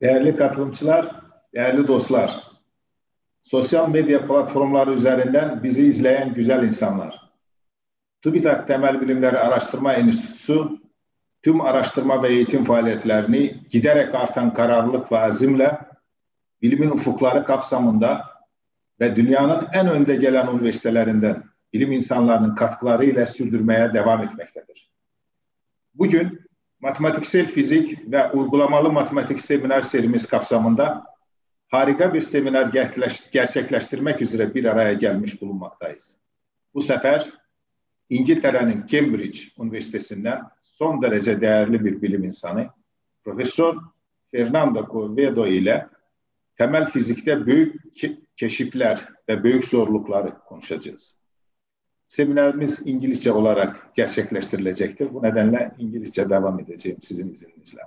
Değerli katılımcılar, değerli dostlar, sosyal medya platformları üzerinden bizi izleyen güzel insanlar. TÜBİTAK Temel Bilimleri Araştırma Enstitüsü tüm araştırma ve eğitim faaliyetlerini giderek artan kararlılık ve azimle bilimin ufukları kapsamında ve dünyanın en önde gelen üniversitelerinden bilim insanlarının katkılarıyla sürdürmeye devam etmektedir. Bugün matematiksel fizik ve uygulamalı matematik seminer serimiz kapsamında harika bir seminer gerçekleştirmek üzere bir araya gelmiş bulunmaktayız. Bu sefer İngiltere'nin Cambridge Üniversitesi'nden son derece değerli bir bilim insanı Profesör Fernando Quevedo ile temel fizikte büyük keşifler ve büyük zorlukları konuşacağız. Seminerimiz İngilizce olarak gerçekleştirilecektir. Bu nedenle İngilizce devam edeceğim sizin izninizle.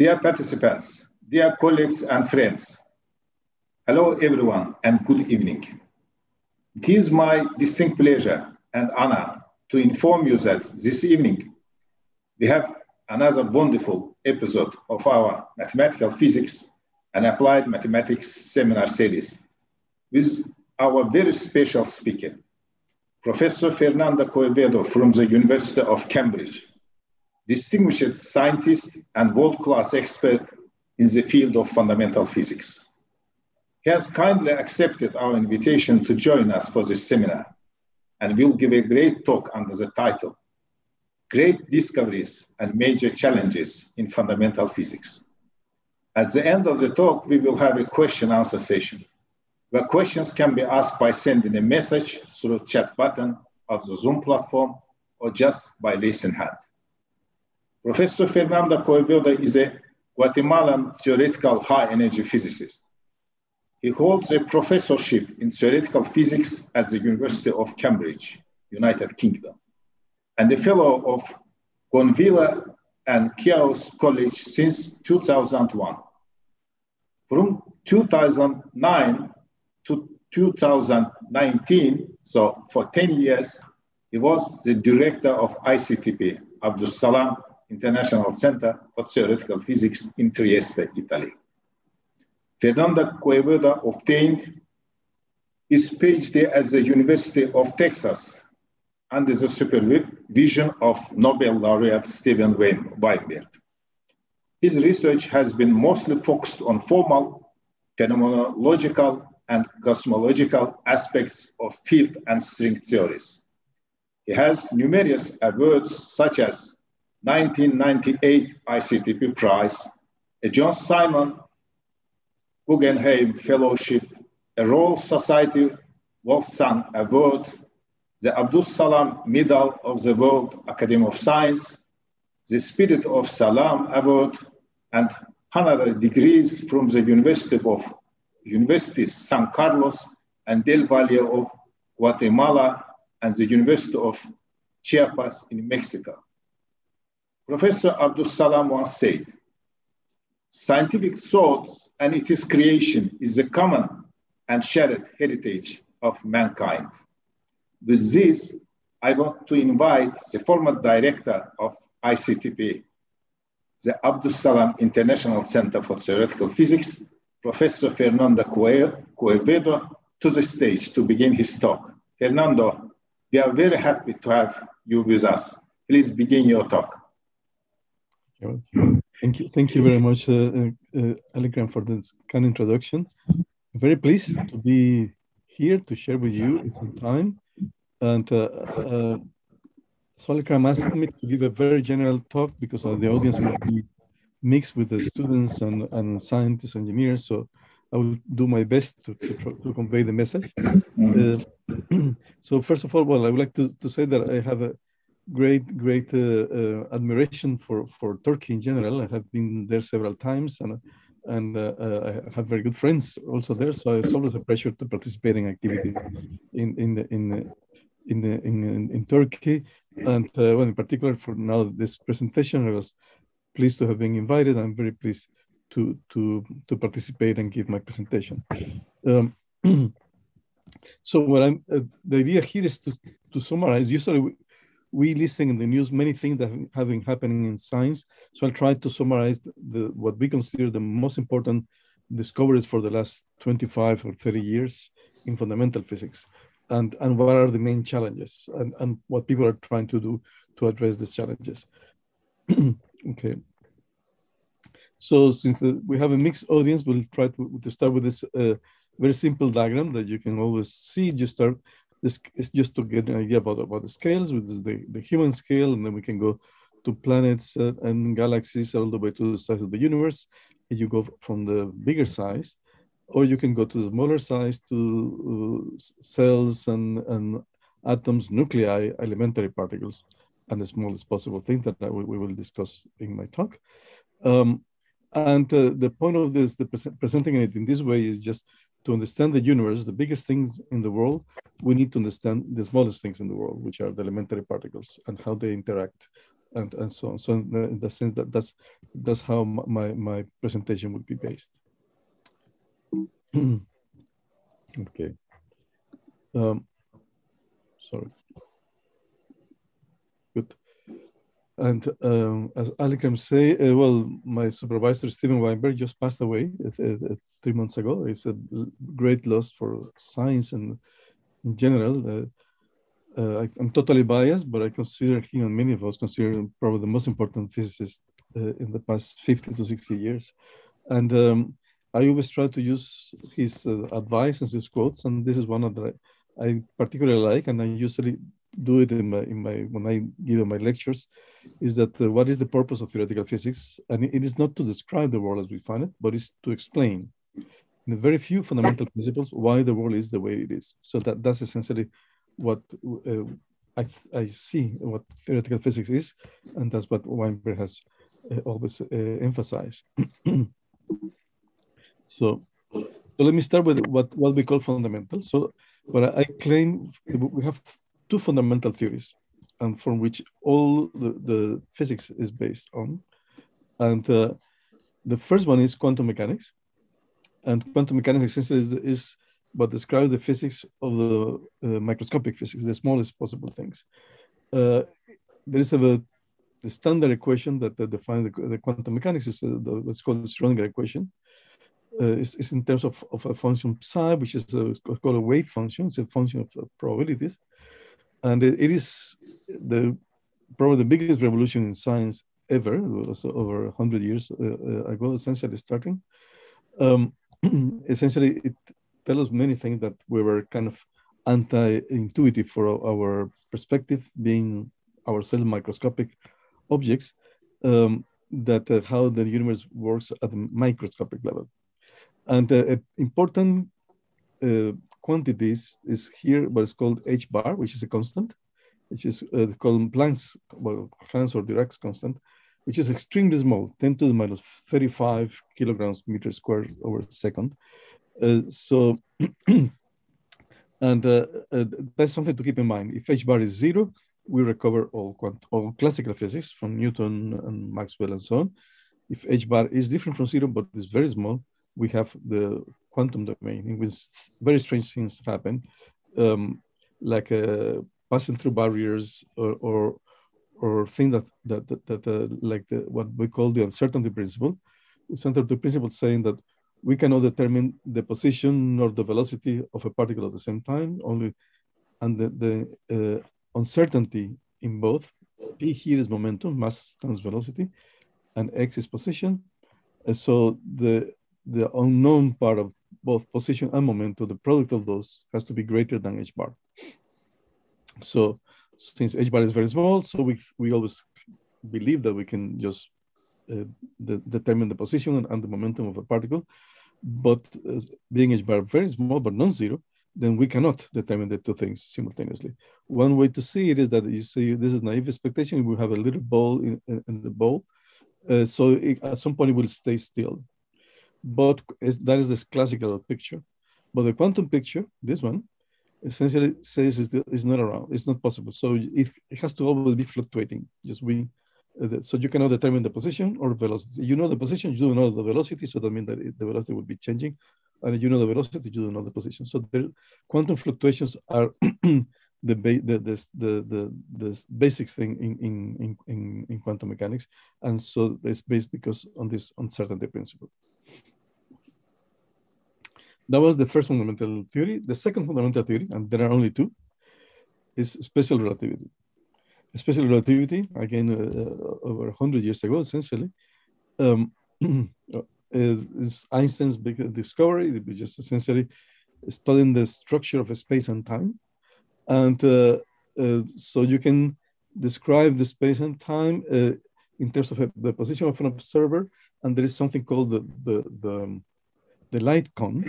Dear participants, dear colleagues and friends, hello everyone and good evening. It is my distinct pleasure and honor to inform you that this evening we have another wonderful episode of our mathematical physics and applied mathematics seminar series with our very special speaker, Professor Fernando Quevedo from the University of Cambridge, distinguished scientist and world-class expert in the field of fundamental physics. He has kindly accepted our invitation to join us for this seminar and will give a great talk under the title, Great Discoveries and Major Challenges in Fundamental Physics. At the end of the talk, we will have a question-answer session, where questions can be asked by sending a message through the chat button of the Zoom platform or just by raising hand. Professor Fernando Quevedo is a Guatemalan theoretical high-energy physicist. He holds a professorship in theoretical physics at the University of Cambridge, United Kingdom, and a fellow of Gonville and Chios College since 2001. From 2009 to 2019, so for 10 years, he was the director of ICTP, Abdus Salam International Center for Theoretical Physics in Trieste, Italy. Fernando Quevedo obtained his PhD at the University of Texas under the supervision of Nobel laureate Steven Weinberg. His research has been mostly focused on formal, phenomenological, and cosmological aspects of field and string theories. He has numerous awards such as 1998 ICTP Prize, a John Simon Guggenheim Fellowship, a Royal Society Wolfson Award, the Abdus Salam Medal of the World Academy of Science, the Spirit of Salam Award, and honorary degrees from the Universities San Carlos and Del Valle of Guatemala and the University of Chiapas in Mexico. Professor Abdus Salam once said, "Scientific thought and its creation is the common and shared heritage of mankind." With this, I want to invite the former director of ICTP, the Abdus Salam International Center for Theoretical Physics, Professor Fernando Quevedo, to the stage to begin his talk. Fernando, we are very happy to have you with us. Please begin your talk. Thank you very much, Alekran, for this kind introduction. I'm very pleased to be here to share with you some time. And so Alekran asked me to give a very general talk because the audience will be mixed with the students and scientists, engineers. So I will do my best to convey the message. So first of all, well, I would like to say that I have a great admiration for Turkey in general. I have been there several times, and I have very good friends also there. So it's always a pleasure to participate in activity in Turkey, and well, in particular for now this presentation, I was pleased to have been invited. I'm very pleased to participate and give my presentation. So what the idea here is to summarize. Usually we listen in the news many things that have been happening in science. So I'll try to summarize what we consider the most important discoveries for the last 25 or 30 years in fundamental physics, and what are the main challenges, and what people are trying to do to address these challenges. Okay. So since we have a mixed audience, we'll try to start with this very simple diagram that you can always see. You start this is just to get an idea about the scales with the human scale, and then we can go to planets and galaxies all the way to the size of the universe. And you go from the bigger size, or you can go to the smaller size to cells and atoms, nuclei, elementary particles, and the smallest possible thing that we will discuss in my talk. The point of this, presenting it in this way, is just to understand the universe, the biggest things in the world. We need to understand the smallest things in the world, which are the elementary particles and how they interact, and so on. So in the sense that that's how my presentation would be based. Okay. Sorry. Good. And as Alikam say, well, my supervisor, Steven Weinberg, just passed away 3 months ago. It's a great loss for science and in general. I'm totally biased, but I consider him, and many of us consider him probably the most important physicist in the past 50 to 60 years. And I always try to use his advice and his quotes, and this is one of that I particularly like, and I usually do it in my when I give my lectures, is that what is the purpose of theoretical physics? And it is not to describe the world as we find it, but it's to explain in a very few fundamental principles why the world is the way it is. So that's essentially what I see what theoretical physics is, and that's what Weinberg has always emphasized. So let me start with what we call fundamental. So what I claim, we have two fundamental theories, and from which all the physics is based on. And the first one is quantum mechanics. And quantum mechanics essentially is what describes the physics of the microscopic physics, the smallest possible things. There is the standard equation that defines the quantum mechanics, is what's called the Schrödinger equation. It's in terms of a function psi, which is called a wave function. It's a function of probabilities. And it is probably the biggest revolution in science ever. It was over 100 years ago, essentially starting. Essentially, it tells us many things that we were kind of anti-intuitive for our perspective, being ourselves microscopic objects, that how the universe works at the microscopic level. And important quantities is here what is called h bar, which is a constant, which is called Planck's or Dirac's constant, which is extremely small, 10 to the minus 35 kilograms meter squared over a second. So, and that's something to keep in mind. If h bar is 0, we recover all classical physics from Newton and Maxwell and so on. If h bar is different from 0, but is very small, we have the quantum domain in which very strange things happen, like passing through barriers or things that like what we call the uncertainty principle. The uncertainty principle saying that we cannot determine the position nor the velocity of a particle at the same time, only, and the uncertainty in both, P here is momentum, mass times velocity, and X is position. And so the unknown part of both position and momentum, the product of those has to be greater than h bar. So since h bar is very small, so we always believe that we can just determine the position and the momentum of a particle. But being h bar very small but non-zero, then we cannot determine the two things simultaneously. One way to see it is that you see this is naive expectation. We have a little ball in the ball, so at some point it will stay still. But that is the classical picture. But the quantum picture, this one, essentially says it's not around. It's not possible. So it has to always be fluctuating. So you cannot determine the position or velocity. You know the position, you don't know the velocity, so that means that the velocity will be changing. And you know the velocity, you don't know the position. So the quantum fluctuations are the basics thing in quantum mechanics, and so it's based because on this uncertainty principle. That was the first fundamental theory. The second fundamental theory, and there are only two, is special relativity. Special relativity, again, over 100 years ago, essentially, is Einstein's big discovery, which is essentially studying the structure of space and time. And so you can describe the space and time in terms of the position of an observer, and there is something called the light cone,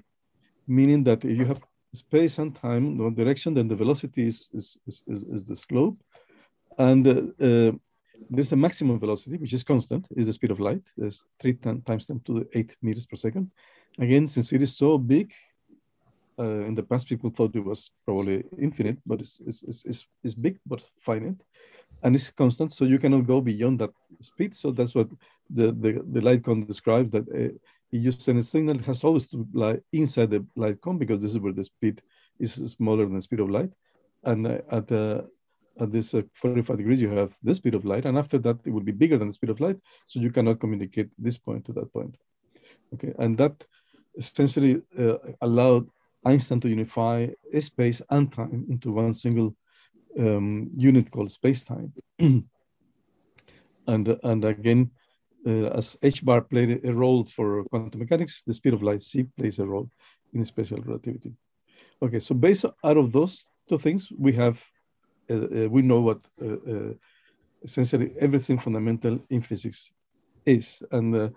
meaning that if you have space and time, one direction, then the velocity is the slope, and there's a maximum velocity, which is constant, is the speed of light. There's 3 times 10 to the 8 meters per second. Again, since it is so big, in the past people thought it was probably infinite, but it's big but finite, and it's constant, so you cannot go beyond that speed. So that's what the light cone describes, that you send a signal, it has always to lie inside the light cone, because this is where the speed is smaller than the speed of light. And at this 45 degrees, you have the speed of light, and after that, it will be bigger than the speed of light, so you cannot communicate this point to that point. Okay, and that essentially allowed Einstein to unify space and time into one single unit called space-time. and again, as h bar played a role for quantum mechanics, the speed of light c plays a role in special relativity. Okay, so based out of those two things, we have we know what essentially everything fundamental in physics is, and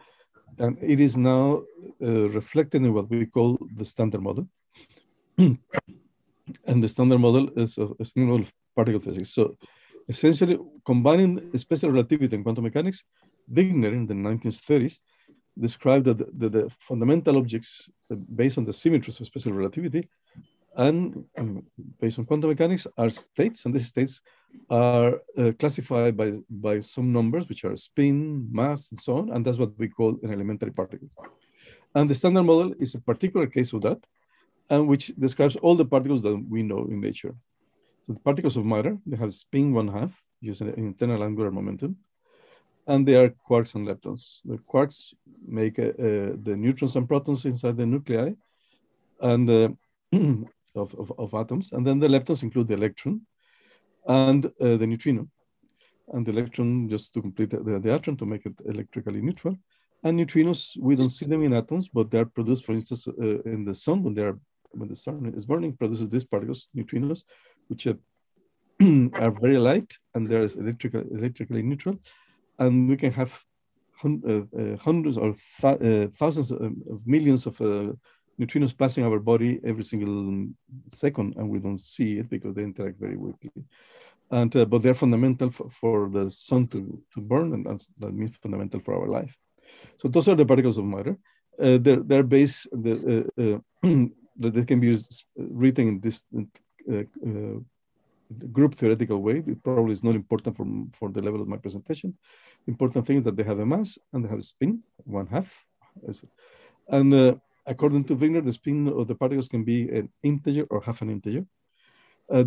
it is now reflected in what we call the standard model. And the standard model is a standard model of particle physics. So essentially combining special relativity and quantum mechanics, Wigner in the 1930s described that the fundamental objects based on the symmetries of special relativity and based on quantum mechanics are states, and these states are classified by some numbers, which are spin, mass, and so on, and that's what we call an elementary particle. And the standard model is a particular case of that, and which describes all the particles that we know in nature. So the particles of matter, they have spin 1/2 using an internal angular momentum, and they are quarks and leptons. The quarks make the neutrons and protons inside the nuclei and of atoms, and then the leptons include the electron and the neutrino, and the electron just to complete the atom to make it electrically neutral. And neutrinos, we don't see them in atoms, but they are produced, for instance, in the sun when the sun is burning, produces these particles, neutrinos, which are very light and they're electrically neutral. And we can have hundreds or thousands of millions of neutrinos passing our body every single second, and we don't see it because they interact very weakly. And but they're fundamental for the sun to burn, and that means fundamental for our life. So those are the particles of matter. They're based that they can be written in this group theoretical way. It probably is not important for the level of my presentation. Important thing is that they have a mass and they have a spin 1/2. And according to Wigner, the spin of the particles can be an integer or half an integer.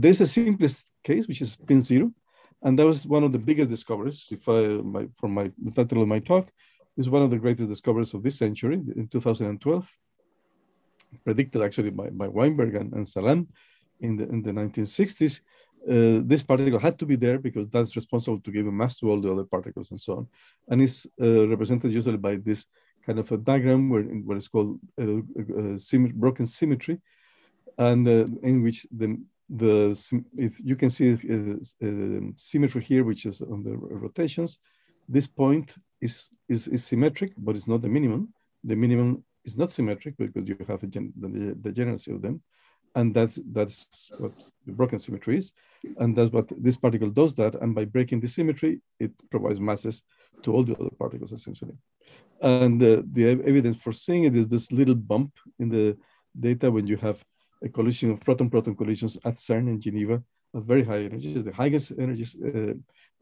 There's a simplest case, which is spin 0. And that was one of the biggest discoveries. From the title of my talk, is one of the greatest discoveries of this century in 2012. Predicted actually by Weinberg and Salam in the 1960s. This particle had to be there because that's responsible to give a mass to all the other particles and so on. And it's represented usually by this kind of a diagram where it's called broken symmetry, and in which if you can see symmetry here, which is on the rotations. This point is symmetric, but it's not the minimum. The minimum is not symmetric because you have the degeneracy of them. And that's what the broken symmetry is. And that's what this particle does that. And by breaking the symmetry, it provides masses to all the other particles, essentially. And the evidence for seeing it is this little bump in the data when you have a collision of proton-proton collisions at CERN in Geneva at very high energies, the highest energies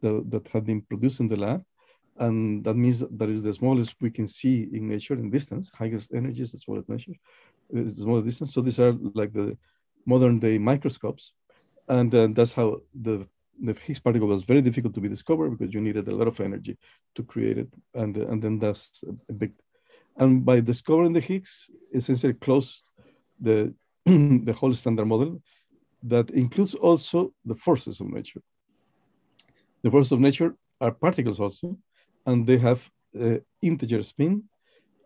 that have been produced in the lab. And that means that is the smallest we can see in nature in distance. Highest energy is the smallest nature, the smallest distance. So these are like the modern day microscopes. And that's how the Higgs particle was very difficult to be discovered, because you needed a lot of energy to create it. And then that's a big, and by discovering the Higgs, essentially closed the the whole standard model that includes also the forces of nature. The forces of nature are particles also, and they have integer spin,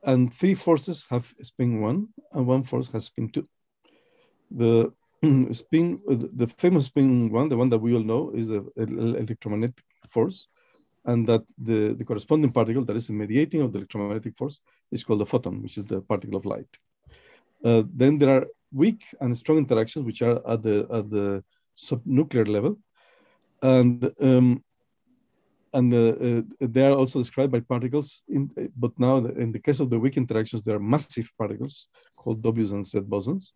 and 3 forces have spin 1, and 1 force has spin 2. The spin, the famous spin 1, the one that we all know, is the electromagnetic force, and that the corresponding particle that is the mediating of the electromagnetic force is called the photon, which is the particle of light. Then there are weak and strong interactions, which are at the subnuclear level, and they are also described by particles. But now, in the case of the weak interactions, there are massive particles called W and Z bosons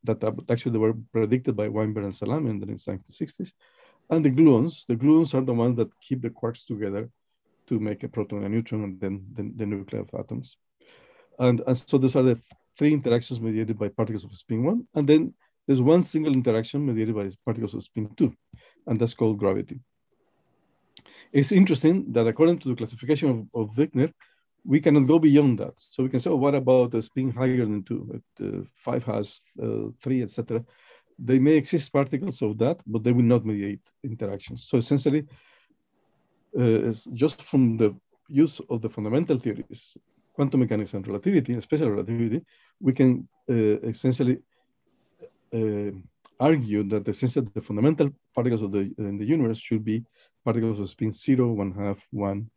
that actually were predicted by Weinberg and Salam in the 1960s. And the gluons are the ones that keep the quarks together to make a proton and a neutron, and then the nuclei of atoms. And so those are the 3 interactions mediated by particles of spin 1. And then there's one single interaction mediated by particles of spin 2, and that's called gravity. It's interesting that according to the classification of Wigner, we cannot go beyond that. So we can say, oh, what about the spin higher than 2? 5 has 3, etc. They may exist particles of that, but they will not mediate interactions. So essentially, just from the use of the fundamental theories, quantum mechanics and relativity, special relativity, we can essentially argue that essentially the fundamental particles of in the universe should be particles of spin 0, 1/2, 1,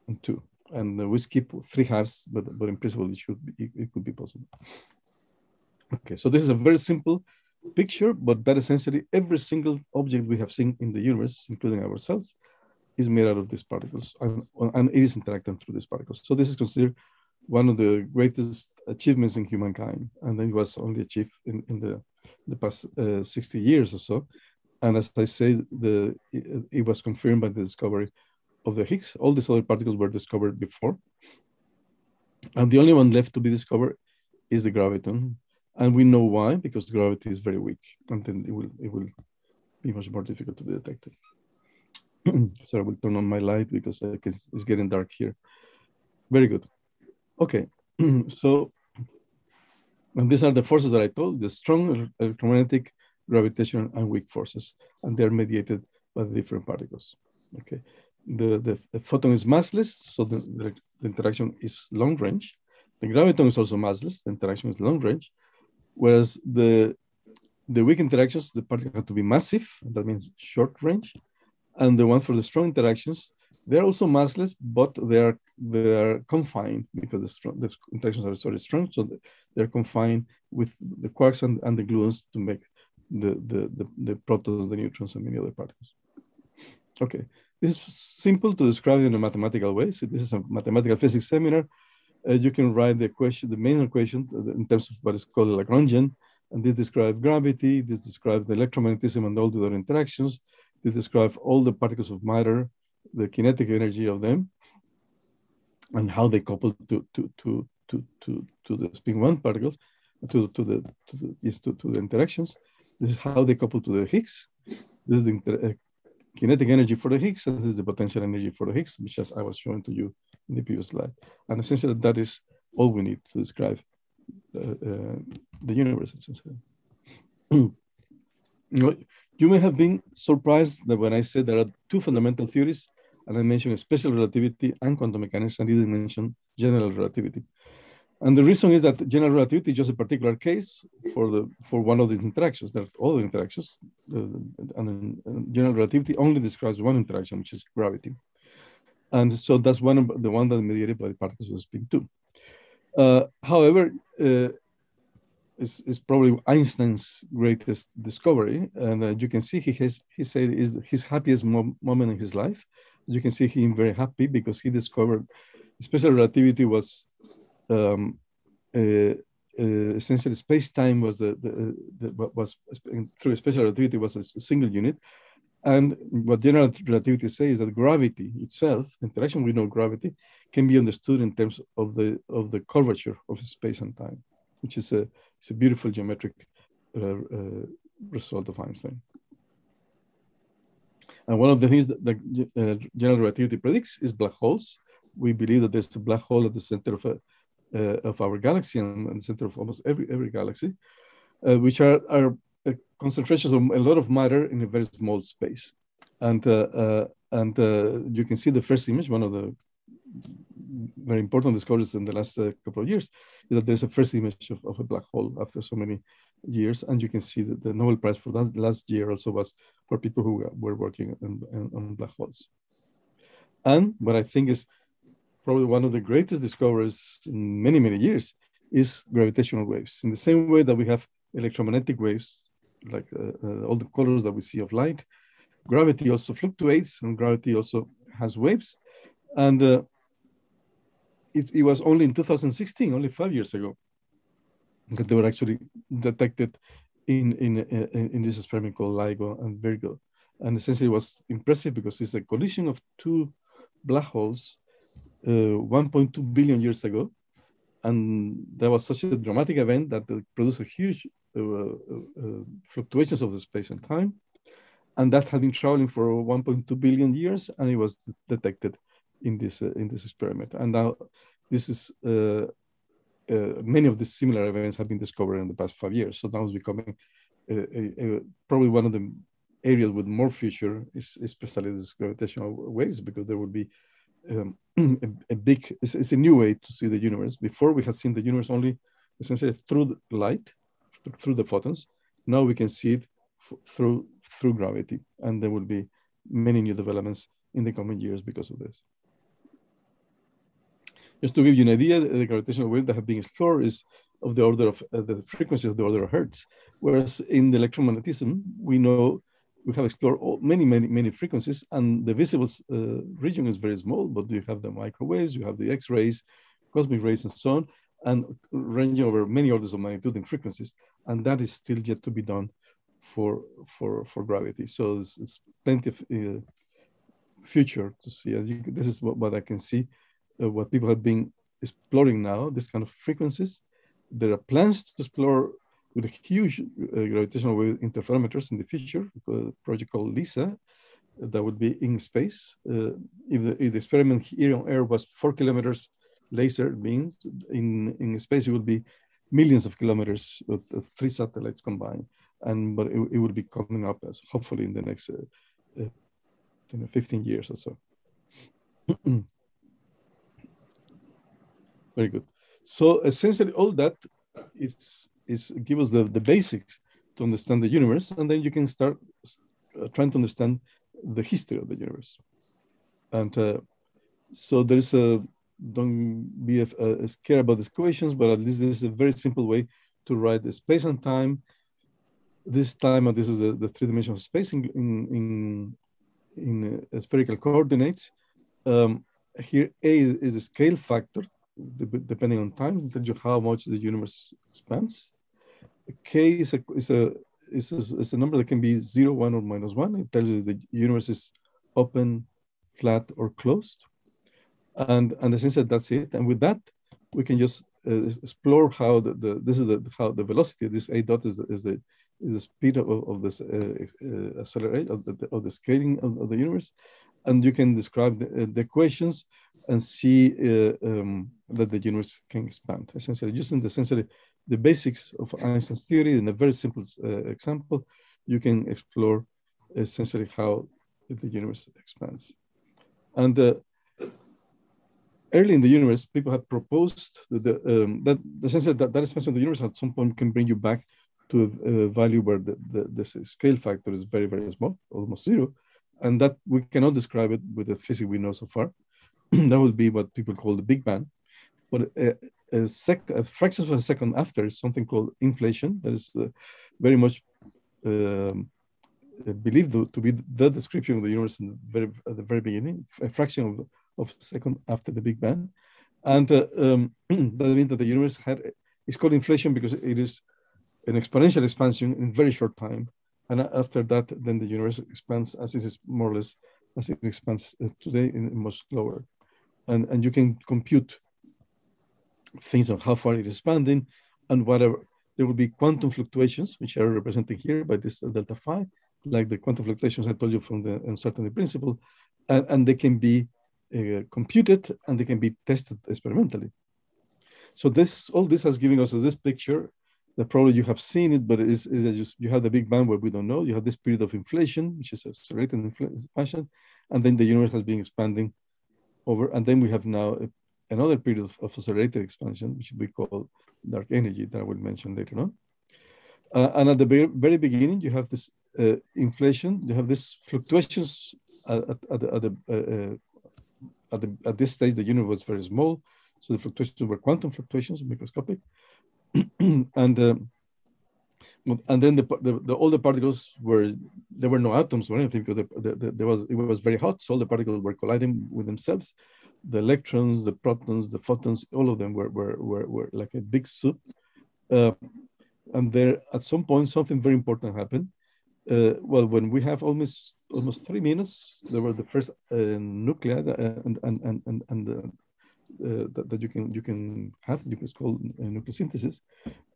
and 2. And we skip 3 halves, but in principle it could be possible. Okay, so this is a very simple picture, but that essentially every single object we have seen in the universe, including ourselves, is made out of these particles, and it is interacting through these particles. So this is considered one of the greatest achievements in humankind, and it was only achieved in the past 60 years or so. And as I say, it was confirmed by the discovery of the Higgs. All these other particles were discovered before, and the only one left to be discovered is the graviton. And we know why, because gravity is very weak, and then it will be much more difficult to be detected. So I will turn on my light because it's getting dark here. Very good. Okay, so and these are the forces that I told, the strong electromagnetic, gravitational, and weak forces, and they're mediated by the different particles. Okay, the photon is massless, so the interaction is long range. The graviton is also massless, the interaction is long range, whereas the weak interactions, the particles have to be massive, that means short range, and the one for the strong interactions, they're also massless, but they are confined because the interactions are very strong, so they're confined with the quarks and the gluons to make the protons, the neutrons, and many other particles. Okay, this is simple to describe in a mathematical way. So this is a mathematical physics seminar. You can write the main equation in terms of what is called Lagrangian, and this describes gravity, this describes the electromagnetism and all the other interactions. This describes all the particles of matter, the kinetic energy of them, and how they couple to the spin 1 particles, to the interactions. This is how they couple to the Higgs. This is the kinetic energy for the Higgs, and this is the potential energy for the Higgs, which as I was showing to you in the previous slide. And essentially, that is all we need to describe the universe, essentially. You may have been surprised that when I said there are 2 fundamental theories, and I mentioned special relativity and quantum mechanics, and didn't mention general relativity. And the reason is that general relativity is just a particular case for one of these interactions. There are other interactions, and general relativity only describes one interaction, which is gravity. And so that's the one that mediated by the particles of spin 2. However, is probably Einstein's greatest discovery, and you can see he said is his happiest moment in his life. You can see him very happy because he discovered special relativity was essentially space-time was through special relativity was a single unit, and what general relativity says is that gravity itself, the interaction we know gravity, can be understood in terms of the curvature of space and time, which is it's a beautiful geometric result of Einstein. And one of the things that general relativity predicts is black holes. We believe that there's a black hole at the center of our galaxy and the center of almost every galaxy, which are concentrations of a lot of matter in a very small space. And you can see the first image, one of the very important discoveries in the last couple of years, is that there's a first image of a black hole after so many years. And you can see that the Nobel Prize for that last year also was for people who were working on black holes. And what I think is probably one of the greatest discoveries in many, many years is gravitational waves. In the same way that we have electromagnetic waves, like all the colors that we see of light, gravity also fluctuates, and gravity also has waves. And it was only in 2016, only 5 years ago, that they were actually detected in this experiment called LIGO and Virgo. And essentially it was impressive because it's a collision of two black holes 1.2 billion years ago. And that was such a dramatic event that it produced a huge fluctuations of the space and time. And that had been traveling for 1.2 billion years, and it was detected in this experiment. And now this is many of these similar events have been discovered in the past 5 years. So now it's becoming probably one of the areas with more future, is especially these gravitational waves, because there will be it's a new way to see the universe. Before we had seen the universe only essentially through the light, through the photons. Now we can see it through gravity, and there will be many new developments in the coming years because of this. Just to give you an idea, the gravitational wave that have been explored is of the order of the frequency of the order of hertz, whereas in the electromagnetism, we know we have explored many frequencies, and the visible region is very small, but you have the microwaves, you have the X-rays, cosmic rays, and so on, and ranging over many orders of magnitude in frequencies, and that is still yet to be done for gravity. So it's plenty of future to see. This is what I can see, what people have been exploring now, this kind of frequencies. There are plans to explore with a huge gravitational wave interferometers in the future, a project called LISA, that would be in space. If the experiment here on Earth was 4 kilometers laser beams, in space it would be millions of kilometers with 3 satellites combined. But it will be coming up as hopefully in the next 15 years or so. Very good. So essentially all that is give us the basics to understand the universe, and then you can start trying to understand the history of the universe. And so there is don't be scared about these equations, but at least this is a very simple way to write the space and time. This time, and this is the 3-dimensional space in spherical coordinates. Here, A is a scale factor, depending on time, it tells you how much the universe expands. K is a number that can be 0, 1, or -1. It tells you the universe is open, flat, or closed. And essentially that's it. And with that, we can just explore how how the velocity, this A dot is the speed of this accelerate of the scaling of the universe, and you can describe the equations and see that the universe can expand. Essentially, using the basics of Einstein's theory in a very simple example, you can explore essentially how the universe expands. And early in the universe, people have proposed that essentially that expansion of the universe at some point can bring you back to a value where the scale factor is very, very small, almost 0, and that we cannot describe it with the physics we know so far. That would be what people call the Big Bang. But a fraction of a second after is something called inflation. That is very much believed to be the description of the universe at the very beginning, a fraction of a second after the Big Bang. And that means that the universe is called inflation because it is an exponential expansion in very short time. And after that, then the universe expands as it is more or less as it expands today in much slower. And you can compute things on how far it is expanding and whatever. there will be quantum fluctuations, which are represented here by this delta phi, like the quantum fluctuations I told you from the uncertainty principle, and they can be computed and they can be tested experimentally. So all this has given us this picture that probably you have seen it, but is that you have the Big Bang where we don't know. You have this period of inflation, which is accelerated expansion, and then the universe has been expanding over, and then we have now another period of accelerated expansion, which we call dark energy, that I will mention later on. And at the very beginning, you have this inflation. You have these fluctuations at this stage. The universe was very small, so the fluctuations were quantum fluctuations, microscopic, and then all the particles there were no atoms or anything because it was very hot, so all the particles were colliding with themselves. The electrons, the protons, the photons, all of them were like a big soup. And there, at some point, something very important happened. Well, when we have almost 3 minutes, there were the first nuclei that you can call nucleosynthesis.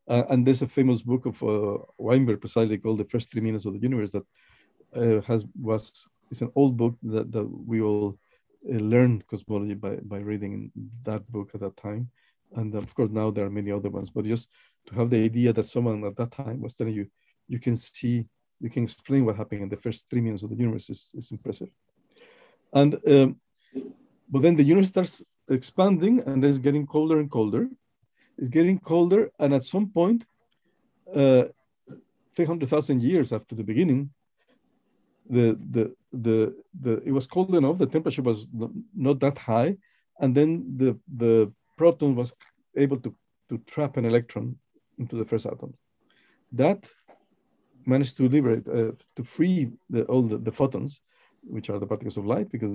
And there's a famous book of Weinberg, precisely called "The First 3 Minutes of the Universe," that it's an old book that we all learned cosmology by reading that book at that time. And of course, now there are many other ones, but just to have the idea that someone at that time was telling you, you can explain what happened in the first 3 minutes of the universe is impressive. And but then the universe starts expanding, and it's getting colder and colder. It's getting colder, and at some point, 300,000 years after the beginning, it was cold enough. The temperature was not that high, and then the proton was able to trap an electron into the first atom. That managed to liberate, to free all the photons, which are the particles of light, because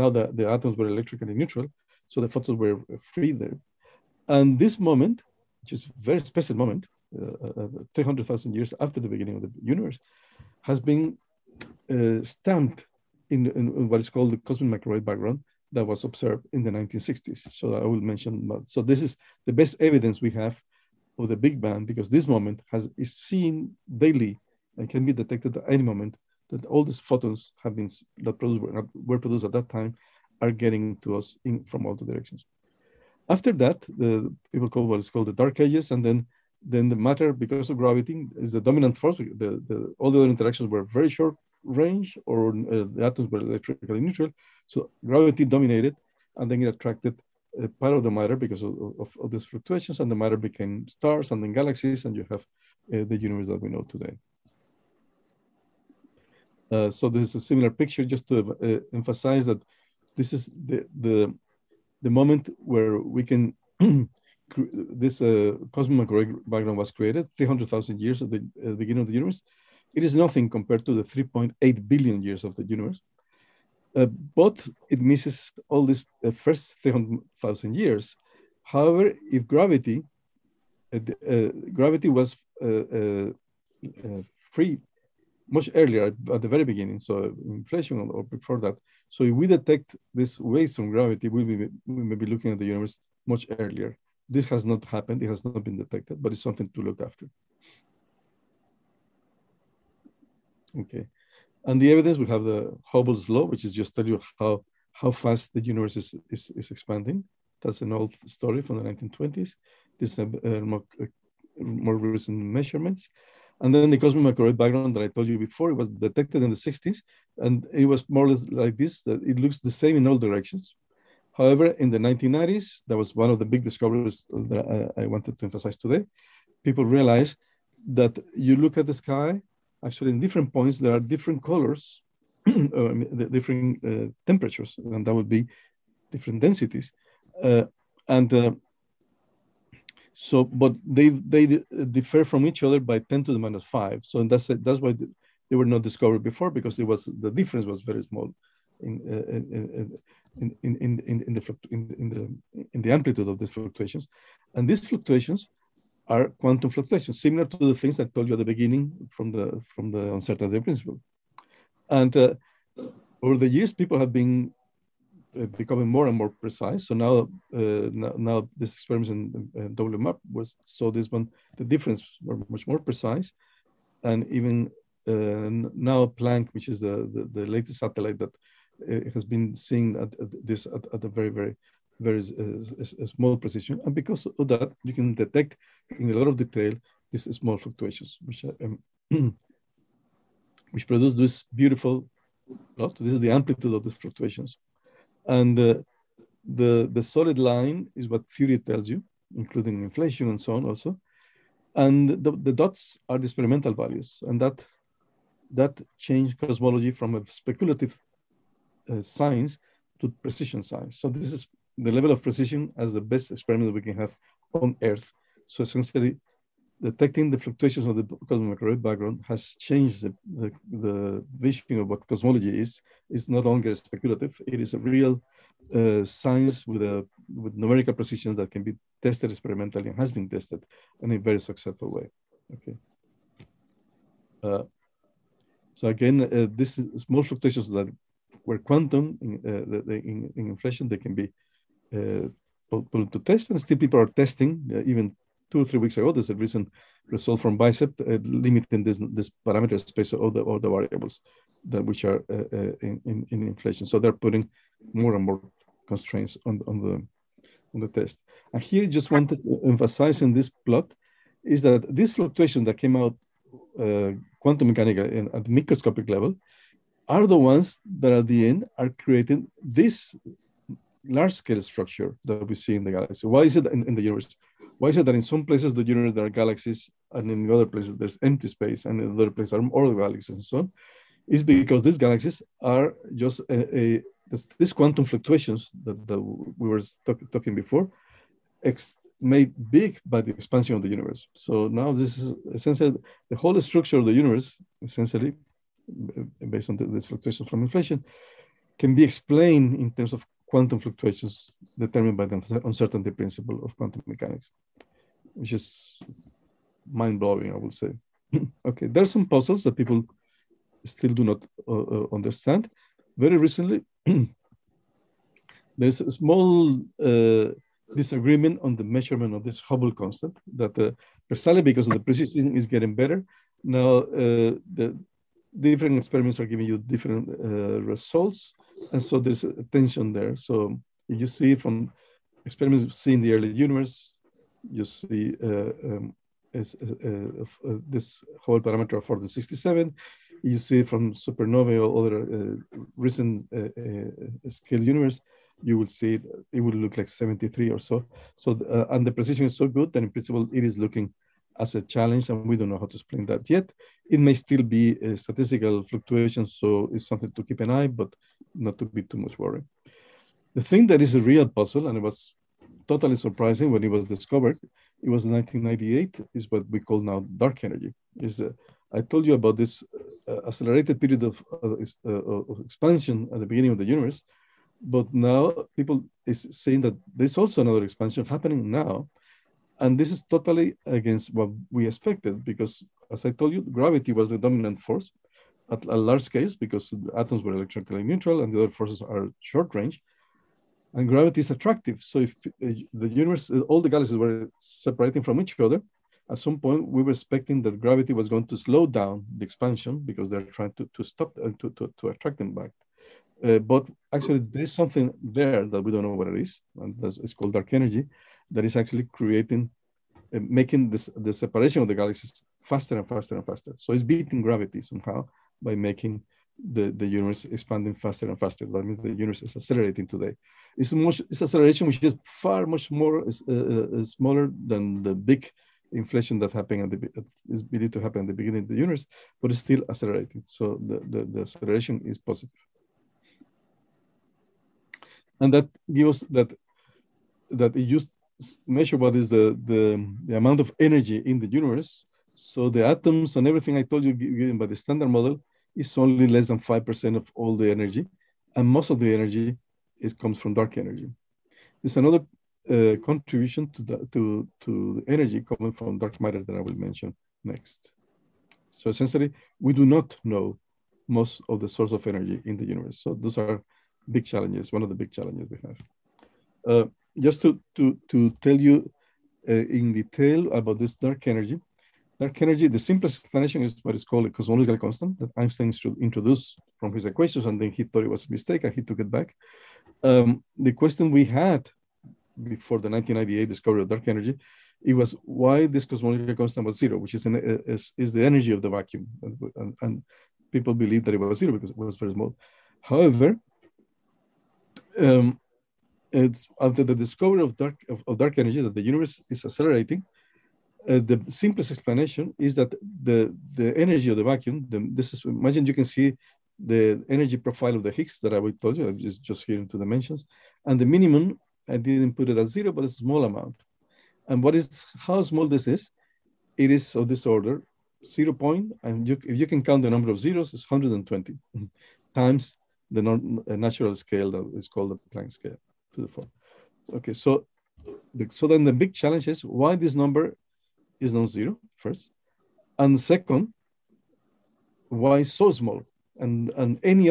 now the atoms were electrically neutral, so the photons were free there. And this moment, which is a very special moment, 300,000 years after the beginning of the universe, has been stamped in what is called the cosmic microwave background that was observed in the 1960s. So I will mention that. So this is the best evidence we have of the Big Bang, because this moment is seen daily and can be detected at any moment, that all these photons were produced at that time are getting to us from all the directions. After that, the people call what is called the dark ages, and then the matter, because of gravity, is the dominant force. All the other interactions were very short range, or the atoms were electrically neutral. So gravity dominated, and then it attracted part of the matter because of these fluctuations, and the matter became stars and then galaxies, and you have the universe that we know today. So this is a similar picture, just to emphasize that this is the moment where we can this cosmic microwave background was created 300,000 years at the beginning of the universe. It is nothing compared to the 3.8 billion years of the universe, but it misses all these first 300,000 years. However, if gravity was free much earlier at the very beginning, so inflation or before that. So if we detect these waves from gravity, we may be looking at the universe much earlier. This has not happened, it has not been detected, but it's something to look after. Okay, and the evidence, we have the Hubble's law, which is just tell you how fast the universe is expanding. That's an old story from the 1920s. This is more recent measurements. And then the cosmic microwave background that I told you before, it was detected in the 60s, and it was more or less like this, that it looks the same in all directions. However, in the 1990s, that was one of the big discoveries that I wanted to emphasize today. People realized that you look at the sky, actually in different points, there are different colors, different temperatures, and that would be different densities. So, but they differ from each other by 10 to the minus 5. So, and that's why they were not discovered before, because the difference was very small in the amplitude of these fluctuations. And these fluctuations are quantum fluctuations, similar to the things I told you at the beginning from the uncertainty principle. And over the years, people have been becoming more and more precise. So now this experiment in WMAP saw this one, the difference were much more precise. And even now Planck, which is the latest satellite that has been seeing this at a very small precision. And because of that, you can detect in a lot of detail these small fluctuations, which produce this beautiful plot. This is the amplitude of these fluctuations. And the solid line is what theory tells you, including inflation and so on also. And the dots are the experimental values. And that changed cosmology from a speculative science to precision science. So this is the level of precision as the best experiment that we can have on Earth. So essentially, detecting the fluctuations of the cosmic microwave background has changed the vision of what cosmology is. It's no longer speculative. It is a real science with numerical precisions that can be tested experimentally and has been tested in a very successful way. Okay. So again, this is small fluctuations that were quantum in inflation. They can be put to test, and still people are testing. Even 2 or 3 weeks ago, there's a recent result from BICEP limiting this parameter space of all the variables which are in inflation. So they're putting more and more constraints on the test. And here, just wanted to emphasize in this plot is that these fluctuations that came out quantum mechanical at the microscopic level are the ones that at the end are creating this large-scale structure that we see in the galaxy. Why is it in the universe? Why is it that in some places the universe there are galaxies, and in other places there's empty space, and in other places are more galaxies and so on? Is because these galaxies are just these quantum fluctuations that we were talking before, made big by the expansion of the universe. So now this is essentially the whole structure of the universe, essentially, based on these fluctuations from inflation, can be explained in terms of quantum fluctuations determined by the uncertainty principle of quantum mechanics, which is mind-blowing, I would say. Okay, there are some puzzles that people still do not understand. Very recently, there's a small disagreement on the measurement of this Hubble constant that precisely because of the precision is getting better. Now, the different experiments are giving you different results. And so there's a tension there. So if you see from experiments seen in the early universe, you see this Hubble parameter of 467. You see from supernovae or other recent scale universe, you will see it will look like 73 or so. So, and the precision is so good that in principle, it is looking as a challenge, and we don't know how to explain that yet. It may still be a statistical fluctuation, so it's something to keep an eye, but not to be too much worried. The thing that is a real puzzle, and it was totally surprising when it was discovered, it was 1998, is what we call now dark energy. I told you about this accelerated period of expansion at the beginning of the universe, but now people is saying that there's also another expansion happening now. And this is totally against what we expected, because as I told you, gravity was the dominant force at large scales because the atoms were electrically neutral and the other forces are short range. And gravity is attractive. So if the universe, all the galaxies were separating from each other, at some point we were expecting that gravity was going to slow down the expansion because they're trying to stop and to attract them back. But actually there's something there that we don't know what it is, and it's called dark energy, that is actually creating, making the separation of the galaxies faster and faster and faster. So it's beating gravity somehow by making the universe expanding faster and faster. That means the universe is accelerating today. It's acceleration which is far much more smaller than the big inflation that happened is believed to happen at the beginning of the universe, but it's still accelerating. So the acceleration is positive. And that gives that you measure what is the amount of energy in the universe. So the atoms and everything I told you given by the standard model is only less than 5% of all the energy. And most of the energy comes from dark energy. There's another contribution to the energy coming from dark matter that I will mention next. So essentially, we do not know most of the source of energy in the universe. So those are big challenges, one of the big challenges we have. Just to tell you in detail about this dark energy. Dark energy, the simplest explanation is what is called a cosmological constant that Einstein introduced from his equations, and then he thought it was a mistake and he took it back. The question we had before the 1998 discovery of dark energy, it was why this cosmological constant was zero, which is the energy of the vacuum. And people believed that it was zero because it was very small. However, it's after the discovery of dark energy that the universe is accelerating. The simplest explanation is that the energy of the vacuum. Imagine you can see the energy profile of the Higgs that I told you. It's just here in 2 dimensions, and the minimum I didn't put it at zero, but it's a small amount. And how small this is? It is of this order, 0 point, and if you can count the number of zeros, it's 120 times the natural scale that is called the Planck scale to the 4. Okay, so then the big challenge is why this number is non-zero first, and second, why so small? And any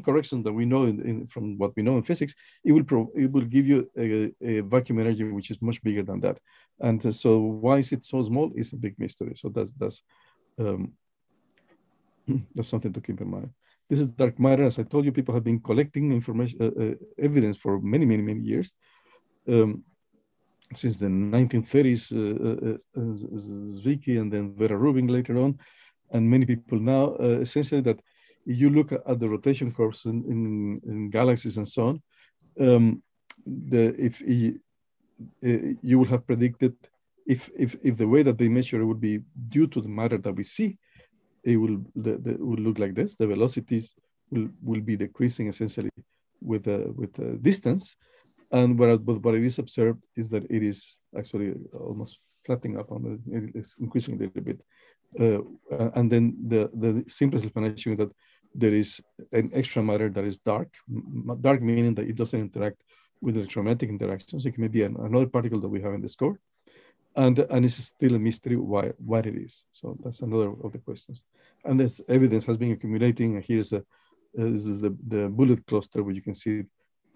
correction that we know from what we know in physics, it will give you a vacuum energy which is much bigger than that. And so why is it so small is a big mystery. So that's something to keep in mind. This is dark matter. As I told you, people have been collecting information, evidence for many years. Since the 1930s, Zwicky and then Vera Rubin later on, and many people now, essentially that if you look at the rotation curves in galaxies and so on, you would have predicted if the way that they measure it would be due to the matter that we see, it will look like this. The velocities will be decreasing essentially with distance, and what it is observed is that it is actually almost flattening up on it. It's increasing a little bit, and then the simplest explanation is that there is an extra matter that is dark meaning that it doesn't interact with electromagnetic interactions. It may be another particle that we haven't discovered, and it's still a mystery why it is. So that's another of the questions. And this evidence has been accumulating. And here's this is the bullet cluster where you can see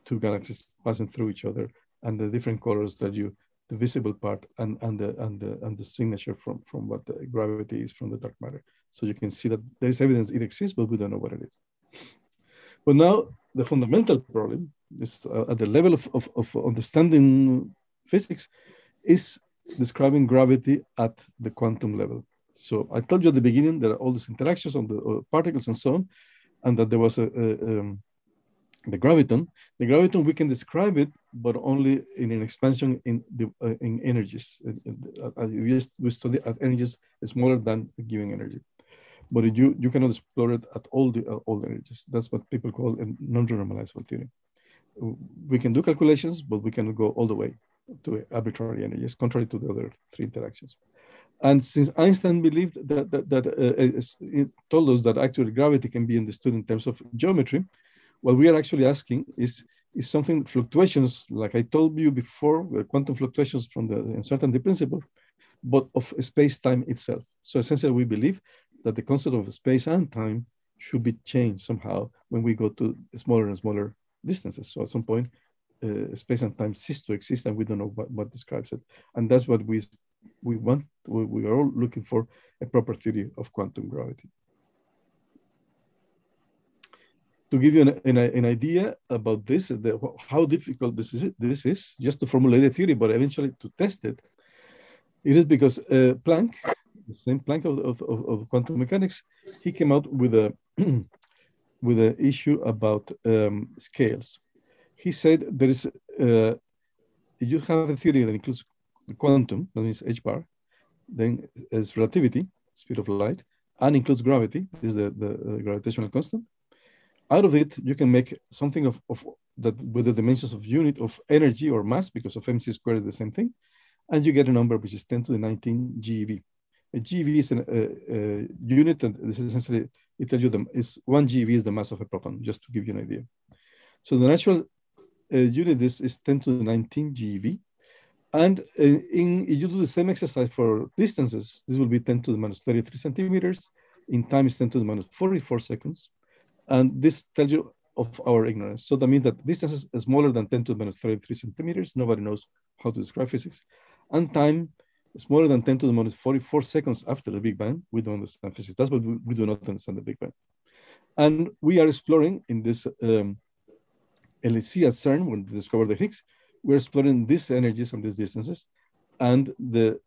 2 galaxies passing through each other, and the different colors that the visible part and the signature from what the gravity is from the dark matter. So you can see that there is evidence it exists, but we don't know what it is. But now the fundamental problem is at the level of understanding physics is describing gravity at the quantum level. So I told you at the beginning there are all these interactions on the particles and so on, and that there was the graviton. The graviton, we can describe it, but only in an expansion in energies. We study at energies smaller than the given energy, but you cannot explore it at all the energies. That's what people call a non-renormalizable theory. We can do calculations, but we cannot go all the way to arbitrary energies, contrary to the other 3 interactions. And since Einstein believed it told us that actually gravity can be understood in terms of geometry, what we are actually asking is something fluctuations, like I told you before, quantum fluctuations from the uncertainty principle, but of space-time itself. So essentially, we believe that the concept of space and time should be changed somehow when we go to smaller and smaller distances. So at some point, space and time cease to exist, and we don't know what describes it. And that's what we want. We are all looking for a proper theory of quantum gravity. To give you an idea about this, how difficult this is, just to formulate a theory, but eventually to test it, it is because Planck, the same Planck of quantum mechanics, he came out with an issue about scales. He said there is, you have a theory that includes the quantum, that means h bar, then is relativity, speed of light, and includes gravity, this is the gravitational constant. Out of it, you can make something of that with the dimensions of unit of energy or mass, because of mc squared is the same thing, and you get a number which is 10 to the 19 GeV. A GeV is a unit, and this is essentially, it tells you is 1 GeV is the mass of a proton, just to give you an idea. So the natural unit is 10 to the 19 GeV. And if you do the same exercise for distances, this will be 10 to the minus 33 centimeters. In time, it's 10 to the minus 44 seconds. And this tells you of our ignorance. So that means that distances are smaller than 10 to the minus 33 centimeters. Nobody knows how to describe physics. And time smaller than 10 to the minus 44 seconds after the Big Bang. We don't understand physics. That's what we do not understand the Big Bang. And we are exploring in this LHC at CERN, when they discovered the Higgs, we're exploring these energies and these distances. And the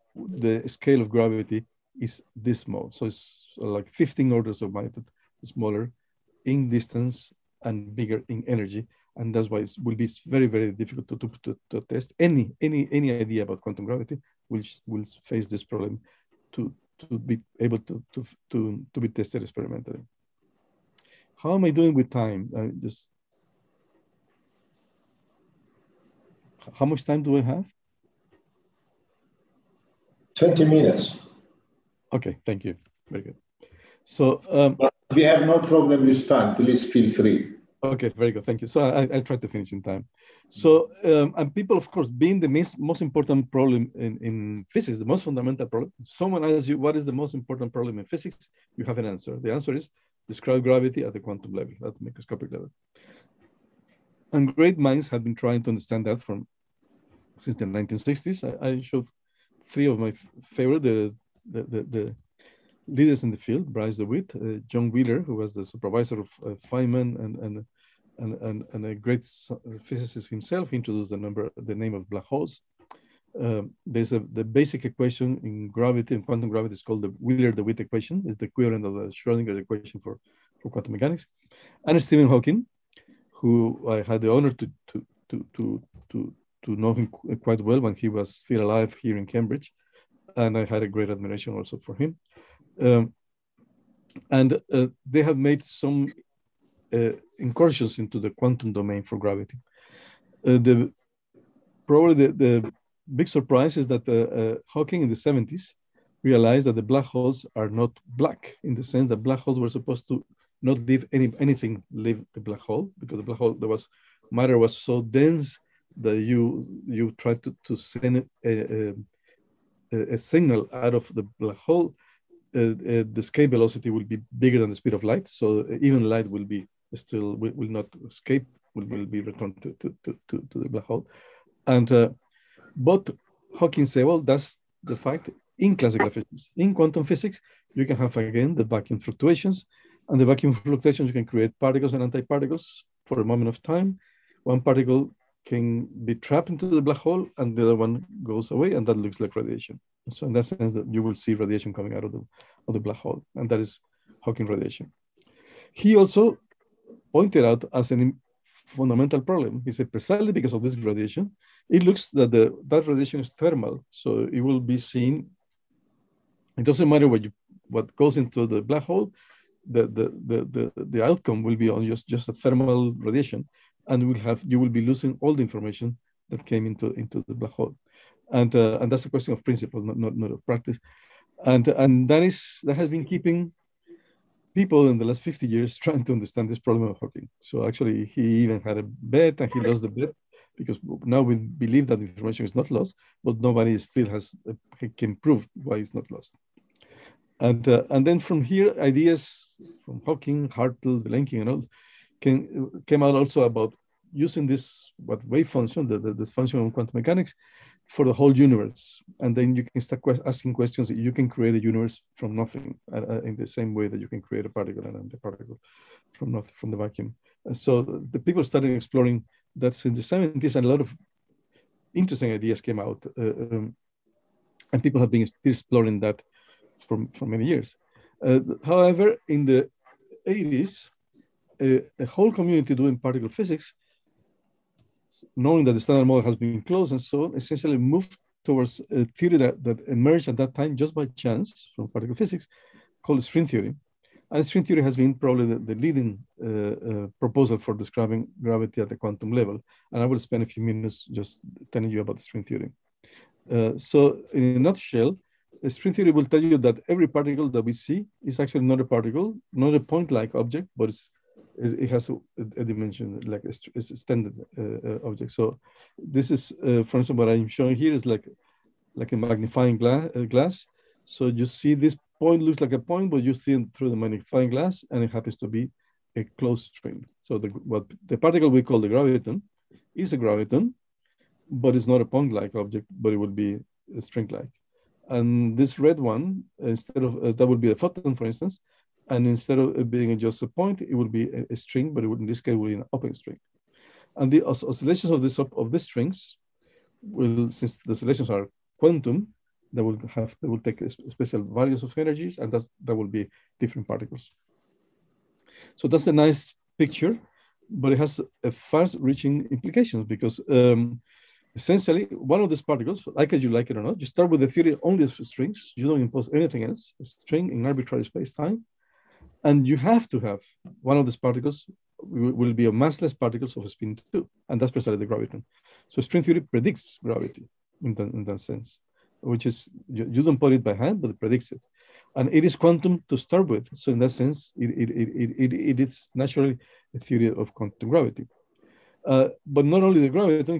scale of gravity is this small. So it's like 15 orders of magnitude smaller in distance and bigger in energy. And that's why it will be very, very difficult to test. Any idea about quantum gravity will face this problem to be able to be tested experimentally. How am I doing with time? How much time do I have? 20 minutes. Okay, thank you. Very good. So we have no problem with time. Please feel free. Okay, very good. Thank you. So I'll try to finish in time. So, and people, of course, being the most important problem in physics, the most fundamental problem, someone asks you, what is the most important problem in physics? You have an answer. The answer is describe gravity at the quantum level, at the microscopic level. And great minds have been trying to understand that since the 1960s. I showed three of my favorite, the leaders in the field: Bryce DeWitt, John Wheeler, who was the supervisor of Feynman and a great physicist himself. He introduced the name of black holes. There's the basic equation in gravity, in quantum gravity, is called the Wheeler-DeWitt equation. It's the equivalent of the Schrödinger equation for quantum mechanics. And Stephen Hawking, who I had the honor to know him quite well when he was still alive here in Cambridge. And I had a great admiration also for him. They have made some incursions into the quantum domain for gravity. Probably the big surprise is that Hawking in the 70s realized that the black holes are not black, in the sense that black holes were supposed to not leave anything leave the black hole, because the black hole, matter was so dense that you try to send a signal out of the black hole. The escape velocity will be bigger than the speed of light, so even light will not escape, will be returned to the black hole. And but Hawking said, well, that's the fact in classical physics. In quantum physics, you can have again the vacuum fluctuations, and the vacuum fluctuations you can create particles and antiparticles for a moment of time. One particle can be trapped into the black hole, and the other one goes away, and that looks like radiation. So in that sense, that you will see radiation coming out of the black hole, and that is Hawking radiation. He also pointed out as a fundamental problem. He said, precisely because of this radiation, it looks that that radiation is thermal, so it will be seen. It doesn't matter what goes into the black hole. The outcome will be on just a thermal radiation, and you will be losing all the information that came into the black hole. And that's a question of principle, not of practice. And that has been keeping people in the last 50 years trying to understand this problem of Hawking. So actually, he even had a bet, and he lost the bet, because now we believe that information is not lost, but nobody still can prove why it's not lost. And then from here, ideas from Hawking, Hartle, Vilenkin, and all came out also about using this wave function, this function of quantum mechanics, for the whole universe. And then you can start asking questions. You can create a universe from nothing in the same way that you can create a particle and antiparticle from nothing, from the vacuum. And so the people started exploring that in the 70s, and a lot of interesting ideas came out. And people have been still exploring that for many years. However, in the 80s, a whole community doing particle physics, knowing that the standard model has been closed and so on, essentially moved towards a theory that emerged at that time just by chance from particle physics, called string theory. And string theory has been probably the leading proposal for describing gravity at the quantum level. And I will spend a few minutes just telling you about string theory. So in a nutshell, string theory will tell you that every particle that we see is actually not a particle, not a point-like object, but it has a dimension, like a standard object. So this is, for instance, what I'm showing here is like a magnifying glass. So you see this point looks like a point, but you see it through the magnifying glass, and it happens to be a closed string. So what the particle we call the graviton is a graviton, but it's not a point-like object, but it would be a string-like. And this red one, instead of that would be a photon, for instance, and instead of it being just a point, it would be a string, but it would, in this case, would be an open string. And the oscillations of these strings will, since the oscillations are quantum, they will take special values of energies, and that will be different particles. So that's a nice picture, but it has a far-reaching implications because essentially, one of these particles, like as you like it or not, you start with the theory only of strings. You don't impose anything else, a string in arbitrary space-time. And you have to have one of these particles will be a massless particles of spin 2. And that's precisely the graviton. So string theory predicts gravity in that sense, which is, you don't put it by hand, but it predicts it. And it is quantum to start with. So in that sense, it is naturally a theory of quantum gravity. But not only the graviton,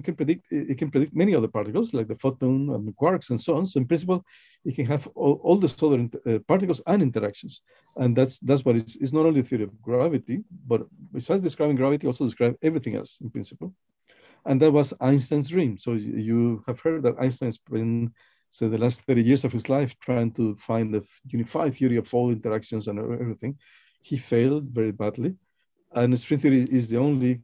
it can predict many other particles like the photon and the quarks and so on. So in principle, it can have all these other particles and interactions. And that's what it's not only a theory of gravity, but besides describing gravity, also describe everything else in principle. And that was Einstein's dream. So you have heard that Einstein spent the last 30 years of his life trying to find a unified theory of all interactions and everything. He failed very badly. And string theory is the only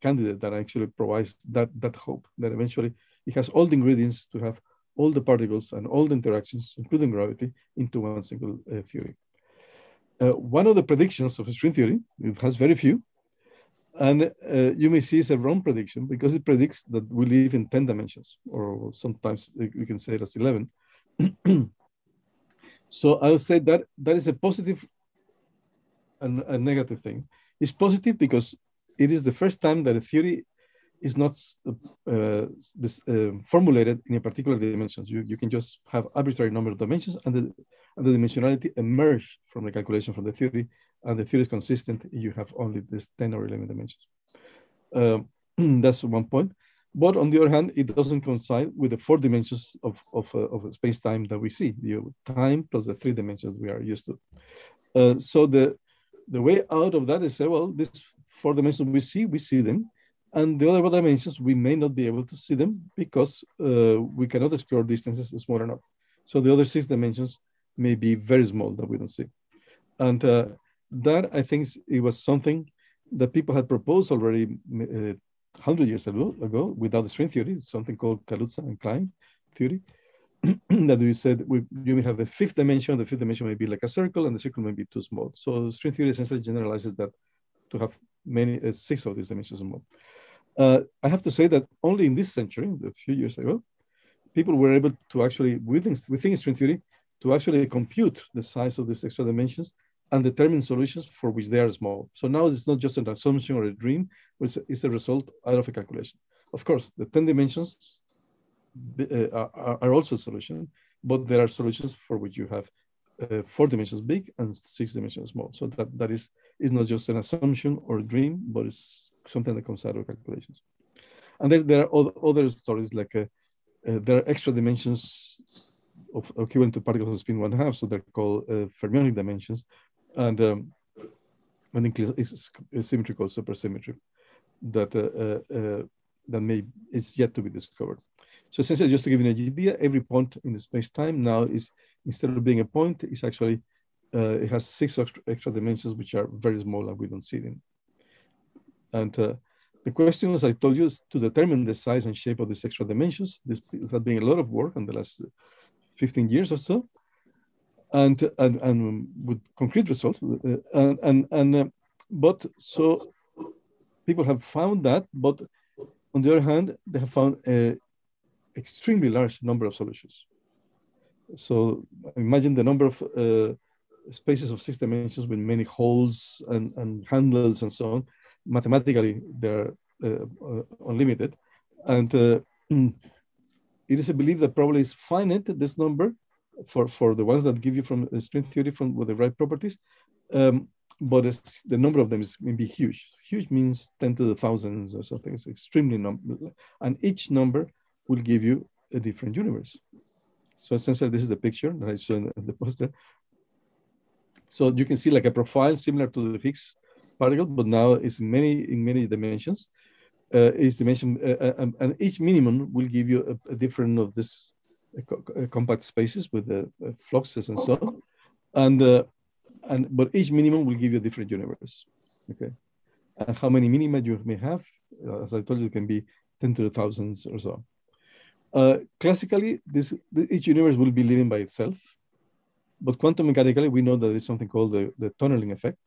candidate that actually provides that hope, that eventually it has all the ingredients to have all the particles and all the interactions, including gravity, into one single theory. One of the predictions of string theory, it has very few, and you may see it's a wrong prediction because it predicts that we live in 10 dimensions, or sometimes you can say that's 11. So I'll say that is a positive and a negative thing. It's positive because it is the first time that a theory is not formulated in a particular dimensions. You can just have arbitrary number of dimensions, and the dimensionality emerge from the calculation from the theory, and the theory is consistent. You have only this 10 or 11 dimensions. That's one point. But on the other hand, it doesn't coincide with the 4 dimensions of space-time that we see, the time plus the 3 dimensions we are used to. So the way out of that is say, well, these 4 dimensions we see them, and the other dimensions we may not be able to see them because we cannot explore distances small enough. So the other 6 dimensions may be very small that we don't see, and that I think it was something that people had proposed already 100 years ago without the string theory, something called Kaluza and Klein theory. That we said you may have a 5th dimension. The 5th dimension may be like a circle, and the circle may be too small. So string theory essentially generalizes that to have many 6 of these dimensions or more. I have to say that only in this century, a few years ago, people were able to actually, within string theory, to actually compute the size of these extra dimensions and determine solutions for which they are small. So now it's not just an assumption or a dream, it's a result out of a calculation. Of course, the 10 dimensions are also a solution, but there are solutions for which you have 4 dimensions big and 6 dimensions small. So that is not just an assumption or a dream, but it's something that comes out of calculations. And then there are other stories like there are extra dimensions of equivalent to particles of spin 1/2, so they're called Fermionic Dimensions, and it's a symmetry called supersymmetry that is yet to be discovered. So essentially, just to give you an idea, every point in the space-time now is, instead of being a point, it's actually, it has 6 extra dimensions, which are very small and we don't see them. And the question, as I told you, is to determine the size and shape of these extra dimensions. This has been a lot of work in the last 15 years or so, and with concrete results. But so people have found that, but on the other hand, they have found a extremely large number of solutions. So imagine the number of spaces of 6 dimensions with many holes and handles and so on. Mathematically, they're unlimited. And it is a belief that probably is finite, this number, for the ones that give you from string theory with the right properties. But the number of them may be huge. Huge means 10 to the thousands or something. It's extremely number. And each number will give you a different universe. So essentially, this is the picture that I saw in the poster. So you can see like a profile similar to the Higgs particle, but now it's in many dimensions. Each dimension and each minimum will give you a different of this compact spaces with the fluxes and so on. But each minimum will give you a different universe. Okay, and how many minima you may have, as I told you, it can be 10 to the thousands or so. Classically, each universe will be living by itself, but quantum mechanically, we know that there is something called the tunneling effect.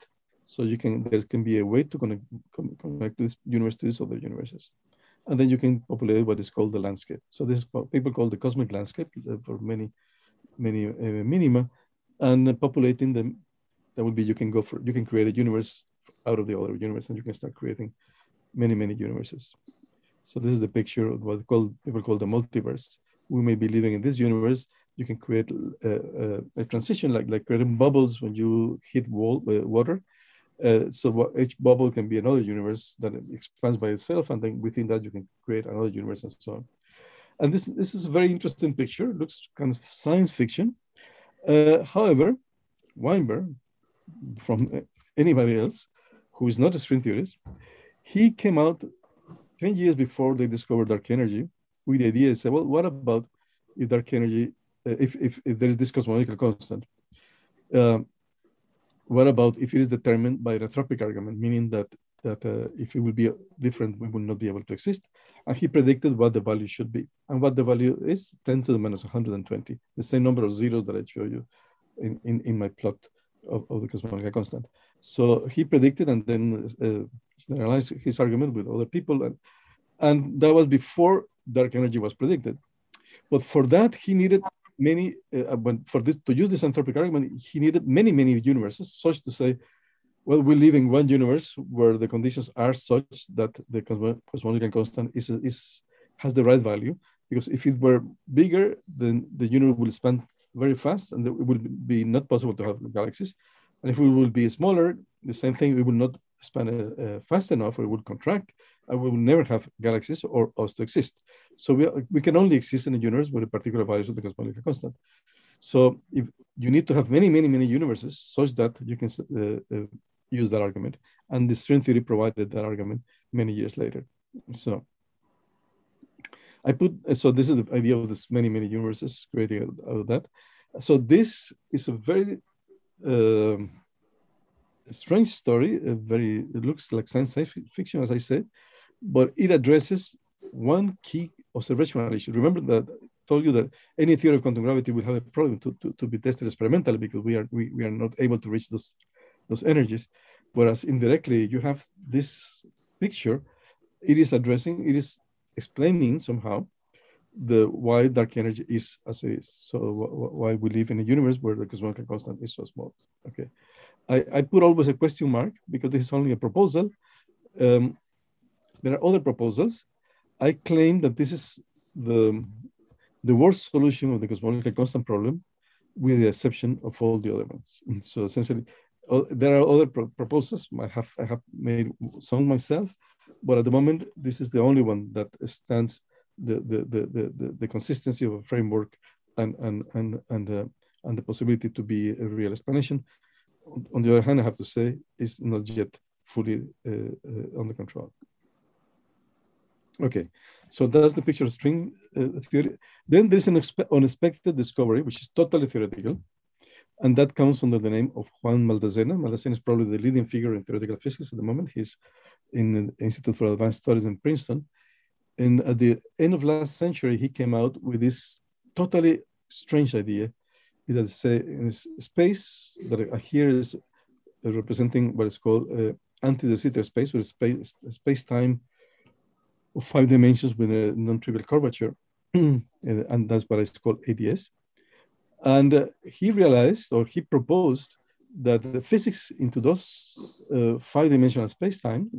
So there can be a way to connect this universe to these other universes. And then you can populate what is called the landscape. So this is what people call the cosmic landscape for many minima. And populating them, that would be you can create a universe out of the other universe, and you can start creating many universes. So this is the picture of what people call the multiverse. We may be living in this universe. You can create a transition like creating bubbles when you hit water. So each bubble can be another universe that expands by itself, and then within that you can create another universe and so on. And this is a very interesting picture. It looks kind of science fiction. However, Weinberg, from anybody else who is not a string theorist, he came out 10 years before they discovered dark energy with the idea to say, well, what about if dark energy, if there is this cosmological constant? What about if it is determined by an anthropic argument, meaning that if it will be different, we will not be able to exist? And he predicted what the value should be. And what the value is 10 to the minus 120, the same number of zeros that I show you in my plot of the cosmological constant. So he predicted and then generalized his argument with other people. And that was before dark energy was predicted. But for that, he needed many, to use this anthropic argument, he needed many universes, such to say, well, we live in one universe where the conditions are such that the cosmological constant has the right value, because if it were bigger, then the universe will expand very fast and it will be not possible to have galaxies. And if it will be smaller, the same thing, it will not expand fast enough, or it will contract, and we will never have galaxies or us to exist. So we can only exist in a universe with a particular values of the cosmological constant. So if you need to have many universes such that you can use that argument. And the string theory provided that argument many years later. So so this is the idea of this many universes created out of that. So this is a very strange story. It looks like science fiction, as I said, but it addresses one key observational issue. Remember that I told you that any theory of quantum gravity will have a problem to be tested experimentally, because we are not able to reach those energies. Whereas indirectly, you have this picture. It is explaining somehow why dark energy is as it is. So why we live in a universe where the cosmological constant is so small. Okay, I put always a question mark because this is only a proposal. There are other proposals. I claim that this is the worst solution of the cosmological constant problem, with the exception of all the other ones. So essentially, there are other proposals. I have made some myself, but at the moment, this is the only one that stands the consistency of a framework and the possibility to be a real explanation. On the other hand, I have to say, it's not yet fully under control. Okay, so that's the picture of string theory. Then there's an unexpected discovery, which is totally theoretical, and that comes under the name of Juan Maldacena. Maldacena is probably the leading figure in theoretical physics at the moment. He's in the Institute for Advanced Studies in Princeton. And at the end of last century, he came out with this totally strange idea, that say in space that here is representing what is called anti-de Sitter space, or space-time of 5 dimensions with a non-trivial curvature, and that's what is called ADS. And he realized, or he proposed, that the physics into those 5-dimensional space-time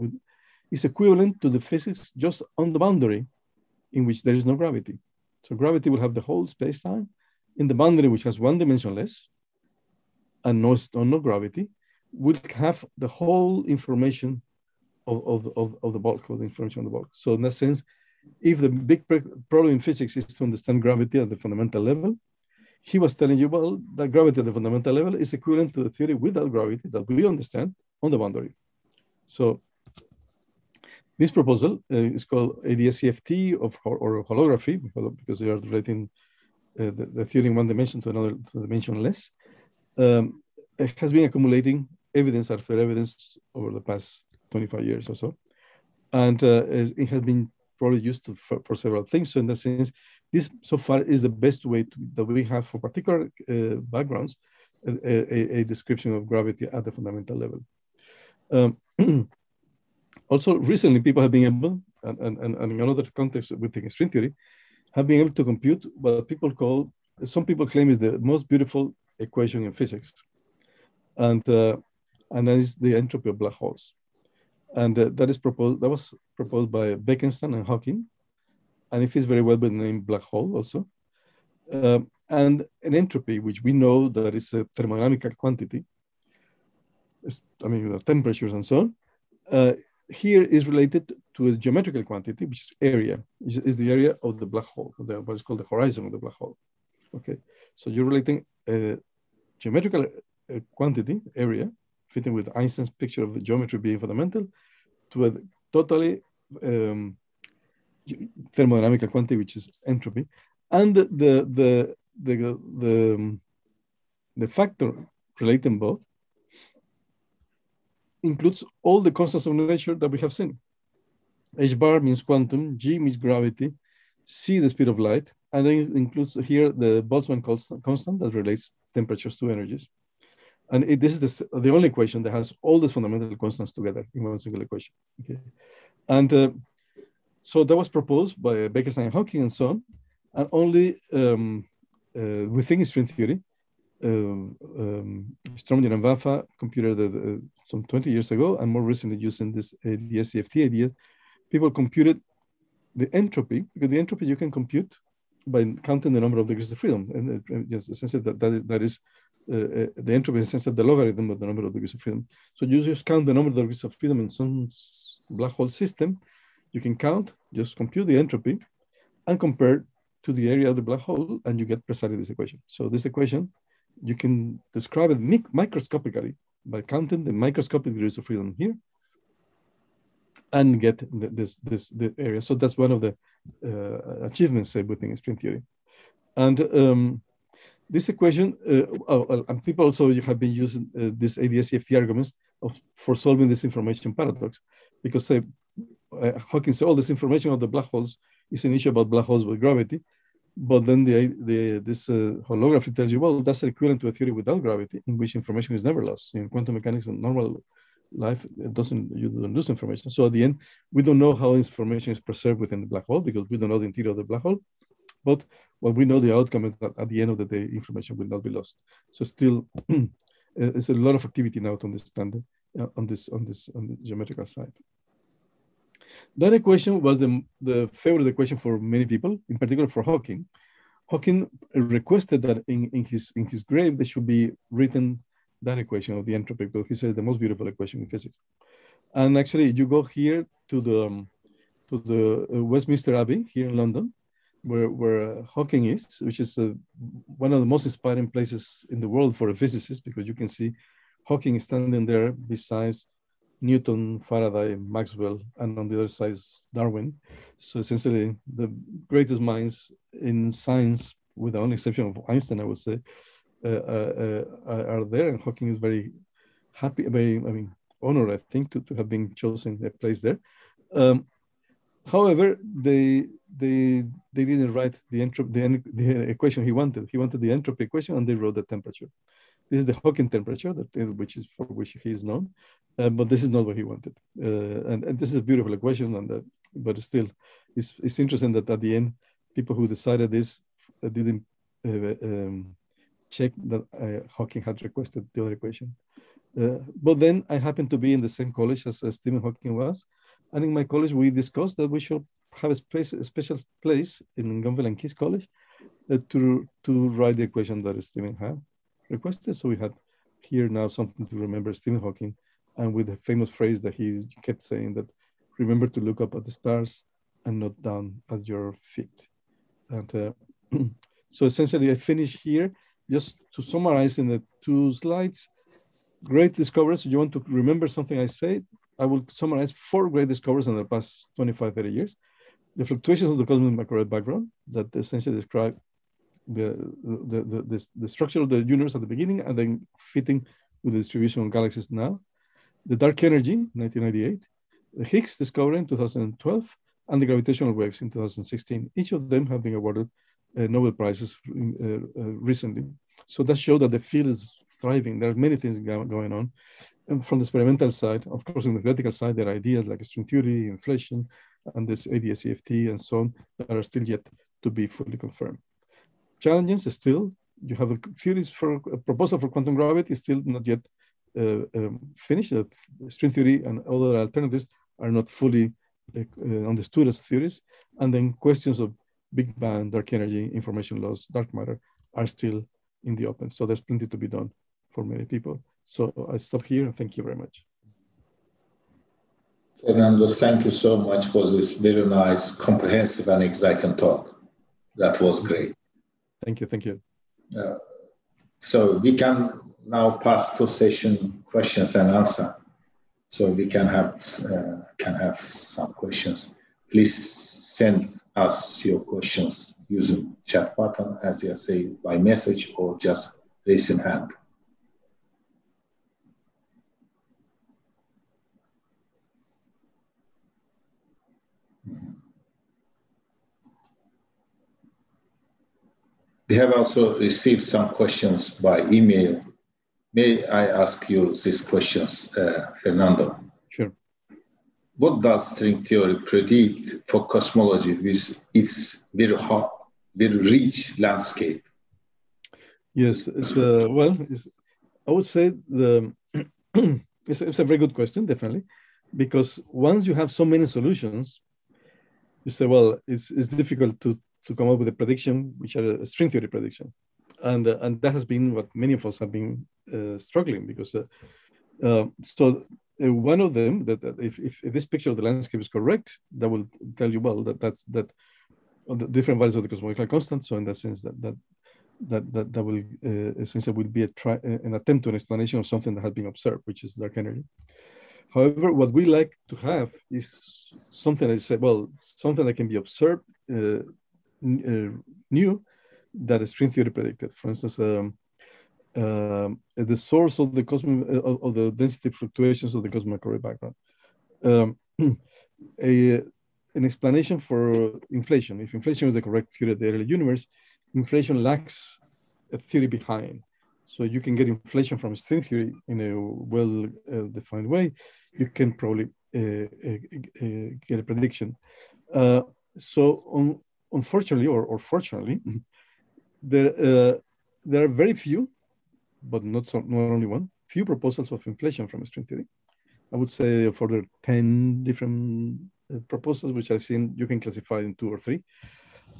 is equivalent to the physics just on the boundary in which there is no gravity. So gravity will have the whole space-time. In the boundary, which has 1 dimension less and no gravity, will have the whole information of the bulk, of the information on the bulk. So in that sense, if the big problem in physics is to understand gravity at the fundamental level, he was telling you, well, that gravity at the fundamental level is equivalent to the theory without gravity that we understand on the boundary. So this proposal is called ADS-CFT or holography, because they are relating the theory in one dimension to another dimensionless. It has been accumulating evidence after evidence over the past 25 years or so. And it has been probably used for several things. So in that sense, this so far is the best way that we have for particular backgrounds, a description of gravity at the fundamental level. Also, recently, people have been able, and in another context within string theory, have been able to compute what some people claim is the most beautiful equation in physics. And that is the entropy of black holes. And that was proposed by Bekenstein and Hawking. And it fits very well with the name black hole also. And an entropy, which we know that is a thermodynamical quantity, temperatures and so on, here is related to a geometrical quantity, which is area, is the area of the black hole, what is called the horizon of the black hole. Okay, so you're relating a geometrical quantity, area, fitting with Einstein's picture of the geometry being fundamental, to a totally thermodynamical quantity, which is entropy. And the factor relating both includes all the constants of nature that we have seen. H bar means quantum, G means gravity, C the speed of light, and then it includes here the Boltzmann constant that relates temperatures to energies. And this is the only equation that has all these fundamental constants together in one single equation. Okay, and so that was proposed by Bekenstein and Hawking and so on, and only within string theory, Stromdin and Vafa computed some 20 years ago, and more recently using this ADS-CFT idea, people computed the entropy, because the entropy you can compute by counting the number of degrees of freedom, and just essentially that is the entropy is essentially the logarithm of the number of degrees of freedom. So you just count the number of degrees of freedom in some black hole system. You can count, just compute the entropy, and compare to the area of the black hole, and you get precisely this equation. So this equation, you can describe it microscopically by counting the microscopic degrees of freedom here, and get the area. So that's one of the achievements within string theory. And this equation, and people also have been using this ADS-CFT arguments for solving this information paradox, because Hawking said all this information of the black holes is an issue about black holes with gravity, but then this holography tells you, well, that's equivalent to a theory without gravity, in which information is never lost. In quantum mechanics and normal life, you don't lose information. So at the end, we don't know how information is preserved within the black hole, because we don't know the interior of the black hole. But what we know, the outcome is that at the end of the day, information will not be lost. So still, it's a lot of activity now to understand it on the geometrical side. That equation was the favorite equation for many people, in particular for Hawking. Hawking requested that in his grave, there should be written that equation of the entropy, because he says the most beautiful equation in physics. And actually, you go here to the Westminster Abbey here in London, where Hawking is, which is one of the most inspiring places in the world for a physicist, because you can see Hawking standing there besides Newton, Faraday, Maxwell, and on the other side is Darwin. So essentially, the greatest minds in science, with the only exception of Einstein, I would say, are there. And Hawking is very happy, very, honored, I think, to have been chosen a place there. However, they didn't write the equation he wanted. He wanted the entropy equation, and they wrote the temperature. This is the Hawking temperature, for which he is known, but this is not what he wanted. And this is a beautiful equation, but still, it's interesting that at the end, people who decided this didn't check that Hawking had requested the other equation. But then I happened to be in the same college as Stephen Hawking was, and in my college we discussed that we should have a special place in Gonville and Keys College to write the equation that Stephen had requested. So we had here now something to remember Stephen Hawking, and with the famous phrase that he kept saying, that remember to look up at the stars and not down at your feet. And so essentially I finish here just to summarize in the 2 slides. Great discoveries. You want to remember something I said? I will summarize 4 great discoveries in the past 25, 30 years. The fluctuations of the cosmic microwave background that essentially describe the structure of the universe at the beginning and then fitting with the distribution of galaxies now. The dark energy, 1998, the Higgs discovery in 2012, and the gravitational waves in 2016. Each of them have been awarded Nobel Prizes recently. So that shows that the field is thriving. There are many things going on. And from the experimental side, of course, on the theoretical side, there are ideas like string theory, inflation, and this ADS-CFT and so on that are still yet to be fully confirmed. Challenges is still, you have a theories for a proposal for quantum gravity is still not yet finished. String theory and other alternatives are not fully understood as theories. And then questions of Big Bang, dark energy, information loss, dark matter are still in the open. So there's plenty to be done for many people. So I stop here and thank you very much. Fernando, thank you so much for this very nice, comprehensive and exciting talk. That was great. Thank you, thank you. So we can now pass to session questions and answer. So we can have some questions. Please send us your questions using chat button, as I say, by message or just raise your hand. We have also received some questions by email. May I ask you these questions, Fernando? Sure. What does string theory predict for cosmology with its very rich landscape? Yes, I would say it's a very good question, definitely, because once you have so many solutions, you say, well, it's difficult to come up with a prediction, which are a string theory prediction. And that has been what many of us have been struggling, because one of them, that if this picture of the landscape is correct, that will tell you, well, that the different values of the cosmological constant. So in that sense, that will essentially will be an attempt to an explanation of something that has been observed, which is dark energy. However, what we like to have is something that say, well, something that can be observed new that is string theory predicted. For instance, the source of the cosmic of the density fluctuations of the cosmic microwave background. An explanation for inflation. If inflation is the correct theory of the early universe, inflation lacks a theory behind. So you can get inflation from string theory in a well-defined way. You can probably get a prediction. Unfortunately or fortunately, there are very few, but not only one, few proposals of inflation from string theory. I would say for the 10 different proposals, which I've seen, you can classify in 2 or 3.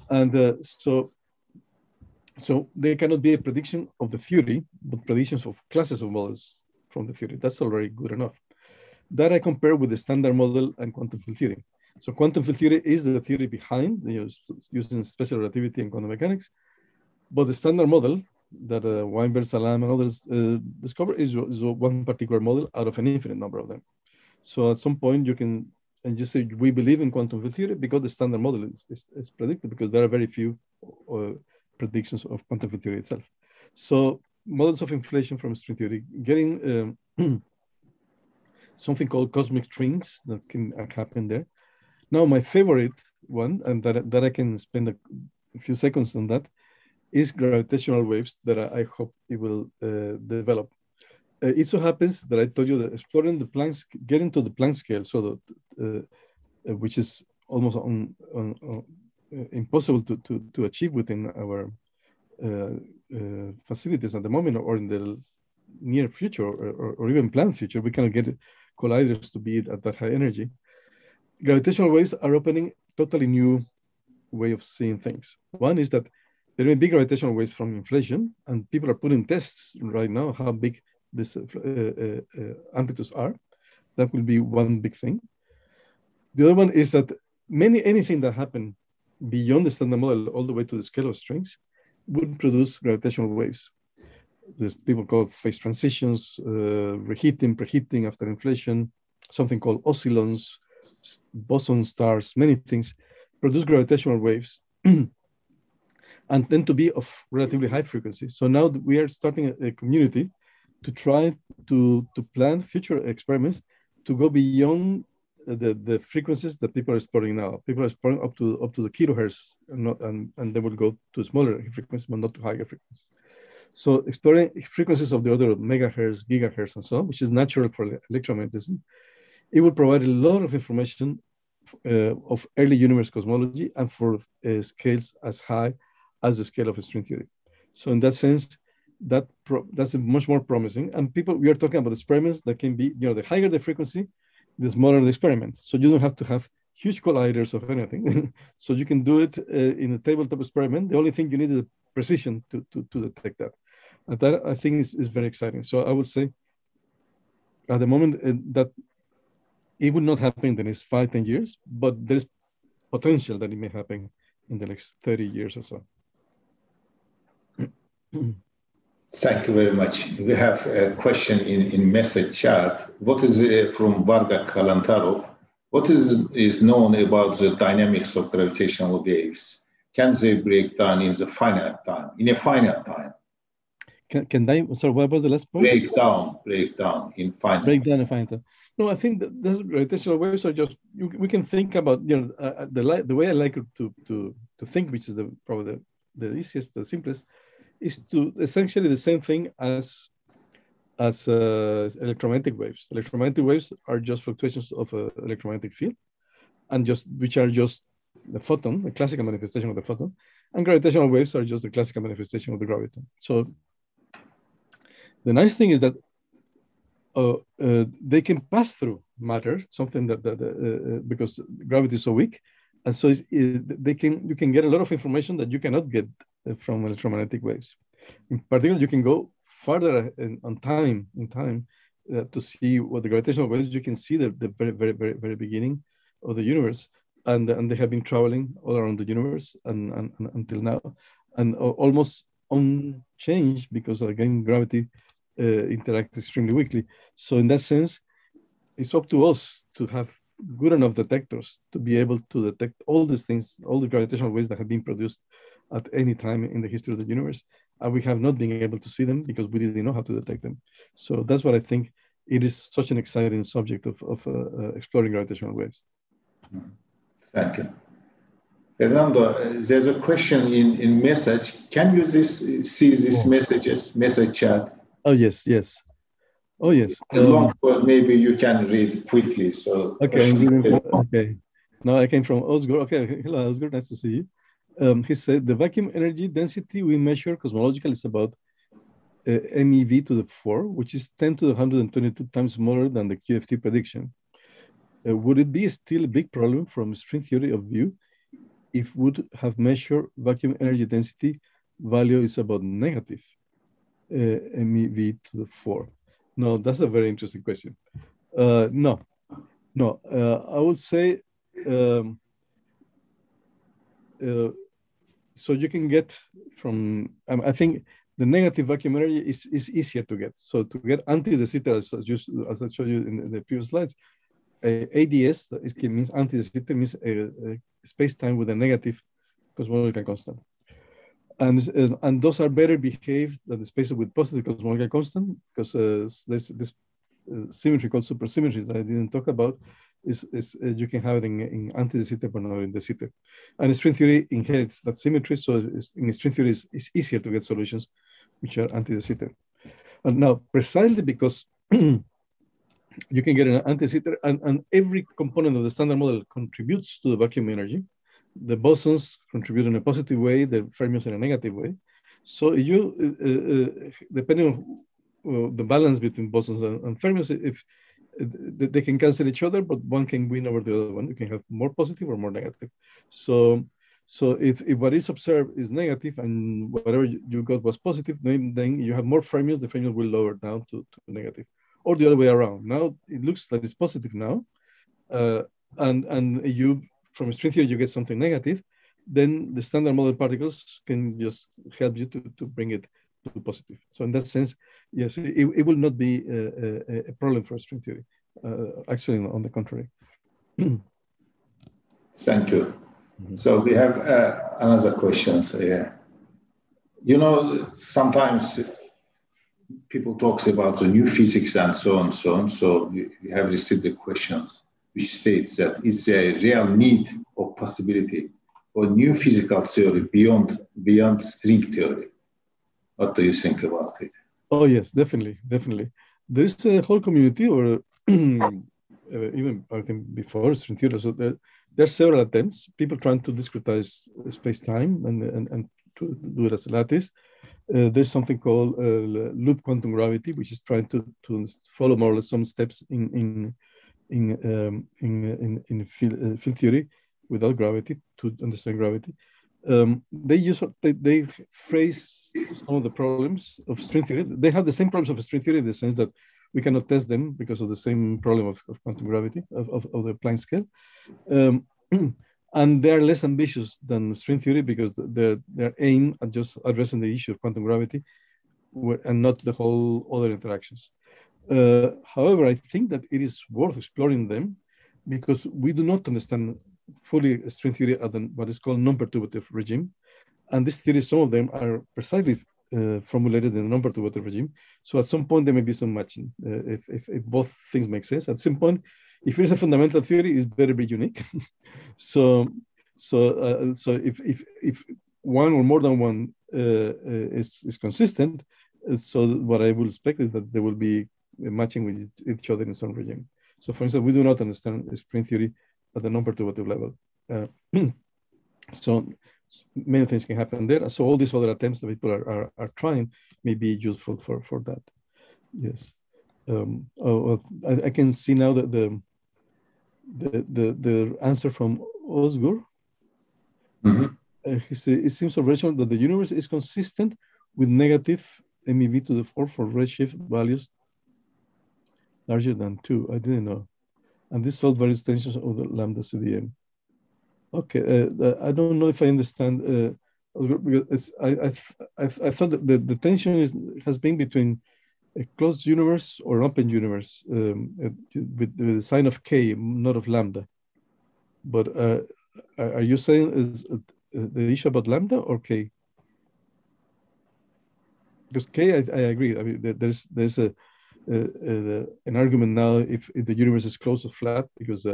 And so there cannot be a prediction of the theory, but predictions of classes of models from the theory. That's already good enough. That I compare with the standard model and quantum field theory. So quantum field theory is the theory behind, using special relativity and quantum mechanics. But the standard model that Weinberg, Salam, and others discover is one particular model out of an infinite number of them. So at some point you can, and you say, we believe in quantum field theory because the standard model is predicted, because there are very few predictions of quantum field theory itself. So models of inflation from string theory, getting something called cosmic strings that can happen there. Now, my favorite one, and that I can spend a few seconds on that, is gravitational waves that I hope it will develop. It so happens that I told you that exploring the Planck, getting to the Planck scale, so that, which is almost impossible to achieve within our facilities at the moment, or in the near future, or even planned future, we cannot get colliders to be at that high energy. Gravitational waves are opening totally new way of seeing things. One is that there may be gravitational waves from inflation, and people are putting tests right now how big these amplitudes are. That will be one big thing. The other one is that anything that happened beyond the standard model all the way to the scale of strings would produce gravitational waves. There's people call phase transitions, reheating, preheating after inflation, something called oscillons, boson stars, many things, produce gravitational waves and tend to be of relatively high frequency. So now we are starting a community to try to plan future experiments to go beyond the frequencies that people are exploring now. People are exploring up to the kilohertz, and they will go to smaller frequencies, but not to higher frequencies. So exploring frequencies of the order of megahertz, gigahertz, and so on, which is natural for electromagnetism, it will provide a lot of information of early universe cosmology and for scales as high as the scale of string theory. So in that sense, that's much more promising. And we are talking about experiments that can be, the higher the frequency, the smaller the experiment. So you don't have to have huge colliders of anything. So you can do it in a tabletop experiment. The only thing you need is precision to detect that. And that I think is very exciting. So I would say at the moment that it will not happen in the next 5-10 years, but there's potential that it may happen in the next 30 years or so. Thank you very much. We have a question in message chat. What is from Varga Kalantarov? What is known about the dynamics of gravitational waves? Can they break down in a finite time? Can they? Sorry, what was the last point? Break down in finite. Break down in finite time. No, I think that those gravitational waves are just. We can think about the way I like to think, which is probably the easiest, the simplest, is to essentially the same thing as electromagnetic waves. Electromagnetic waves are just fluctuations of electromagnetic field, and which are just the photon, the classical manifestation of the photon, and gravitational waves are just the classical manifestation of the graviton. So the nice thing is that they can pass through matter, something that because gravity is so weak, and so you can get a lot of information that you cannot get from electromagnetic waves. In particular, you can go farther in time to see what the gravitational waves. You can see the very, very, very, very beginning of the universe, and they have been traveling all around the universe and until now, and almost unchanged because again gravity interacts extremely weakly. So in that sense, it's up to us to have good enough detectors to be able to detect all these things, all the gravitational waves that have been produced at any time in the history of the universe. And we have not been able to see them because we didn't know how to detect them. So that's what I think it is such an exciting subject of exploring gravitational waves. Thank you. Fernando, there's a question in message. Can you see these message chat? Oh, yes. Oh, yes. Long word, maybe you can read quickly. So okay, okay. Now I came from Osgur. Okay, hello, Osgur. Nice to see you. He said the vacuum energy density we measure cosmologically is about MeV to the 4, which is 10 to the 122 times smaller than the QFT prediction. Would it be still a big problem from string theory of view if we would have measured vacuum energy density value is about negative MeV to the 4? No, that's a very interesting question. No. I would say, so you can get from, I think the negative vacuum energy is easier to get. So to get anti-de Sitter, as I showed you in the previous slides, ADS, that means anti-de Sitter, means a space-time with a negative cosmological constant. And those are better behaved than the spaces with positive cosmological constant, because there's this symmetry called supersymmetry that I didn't talk about. You can have it in anti-de Sitter but not in de Sitter. And string theory inherits that symmetry, so in string theory it's easier to get solutions which are anti-de Sitter. And now, precisely because you can get an anti-de Sitter, and every component of the standard model contributes to the vacuum energy. The bosons contribute in a positive way, the fermions in a negative way. So you, depending on the balance between bosons and fermions, if they can cancel each other, but one can win over the other one. You can have more positive or more negative. So if what is observed is negative and whatever you got was positive, then you have more fermions, the fermions will lower down to negative, or the other way around. Now it looks that it's positive now, and you, from string theory, you get something negative, then the standard model particles can just help you to bring it to positive. So in that sense, yes, it will not be a problem for string theory. Actually, on the contrary. Thank you. So we have another question. So, yeah. You know, sometimes people talk about the new physics and so on, so on. So we have received the questions which states that it's a real need or possibility for new physical theory beyond string theory. What do you think about it? Oh yes, definitely. There's a whole community, or even I think before string theory. So there are several attempts. People trying to discretize space-time and to do it as a lattice. There's something called loop quantum gravity, which is trying to follow more or less some steps in field theory without gravity to understand gravity. They phrase some of the problems of string theory. They have the same problems of string theory in the sense that we cannot test them because of the same problem of quantum gravity of the Planck scale. And they're less ambitious than string theory because they're aimed at just addressing the issue of quantum gravity and not the whole other interactions. However, I think that it is worth exploring them because we do not understand fully string theory at what is called non-perturbative regime. And these theories, some of them are precisely formulated in a non-perturbative regime. So at some point, there may be some matching if both things make sense. At some point, if it is a fundamental theory, it's better be unique. So if one or more than one is consistent, so what I will expect is that they will be matching with each other in some regime. So for instance, we do not understand string theory at the non-perturbative level. So many things can happen there. So all these other attempts that people are trying may be useful for that. Yes. I can see now that the answer from Osgur. He said, it seems observational that the universe is consistent with negative MEV to the 4 for redshift values larger than 2. I didn't know. And this solves various tensions of the lambda CDM. Okay, I don't know if I understand. Because I thought that the tension has been between a closed universe or an open universe with the sign of K, not of lambda. But are you saying is the issue about lambda or K? Because K, I agree. I mean, there's an argument now if the universe is closed or flat, because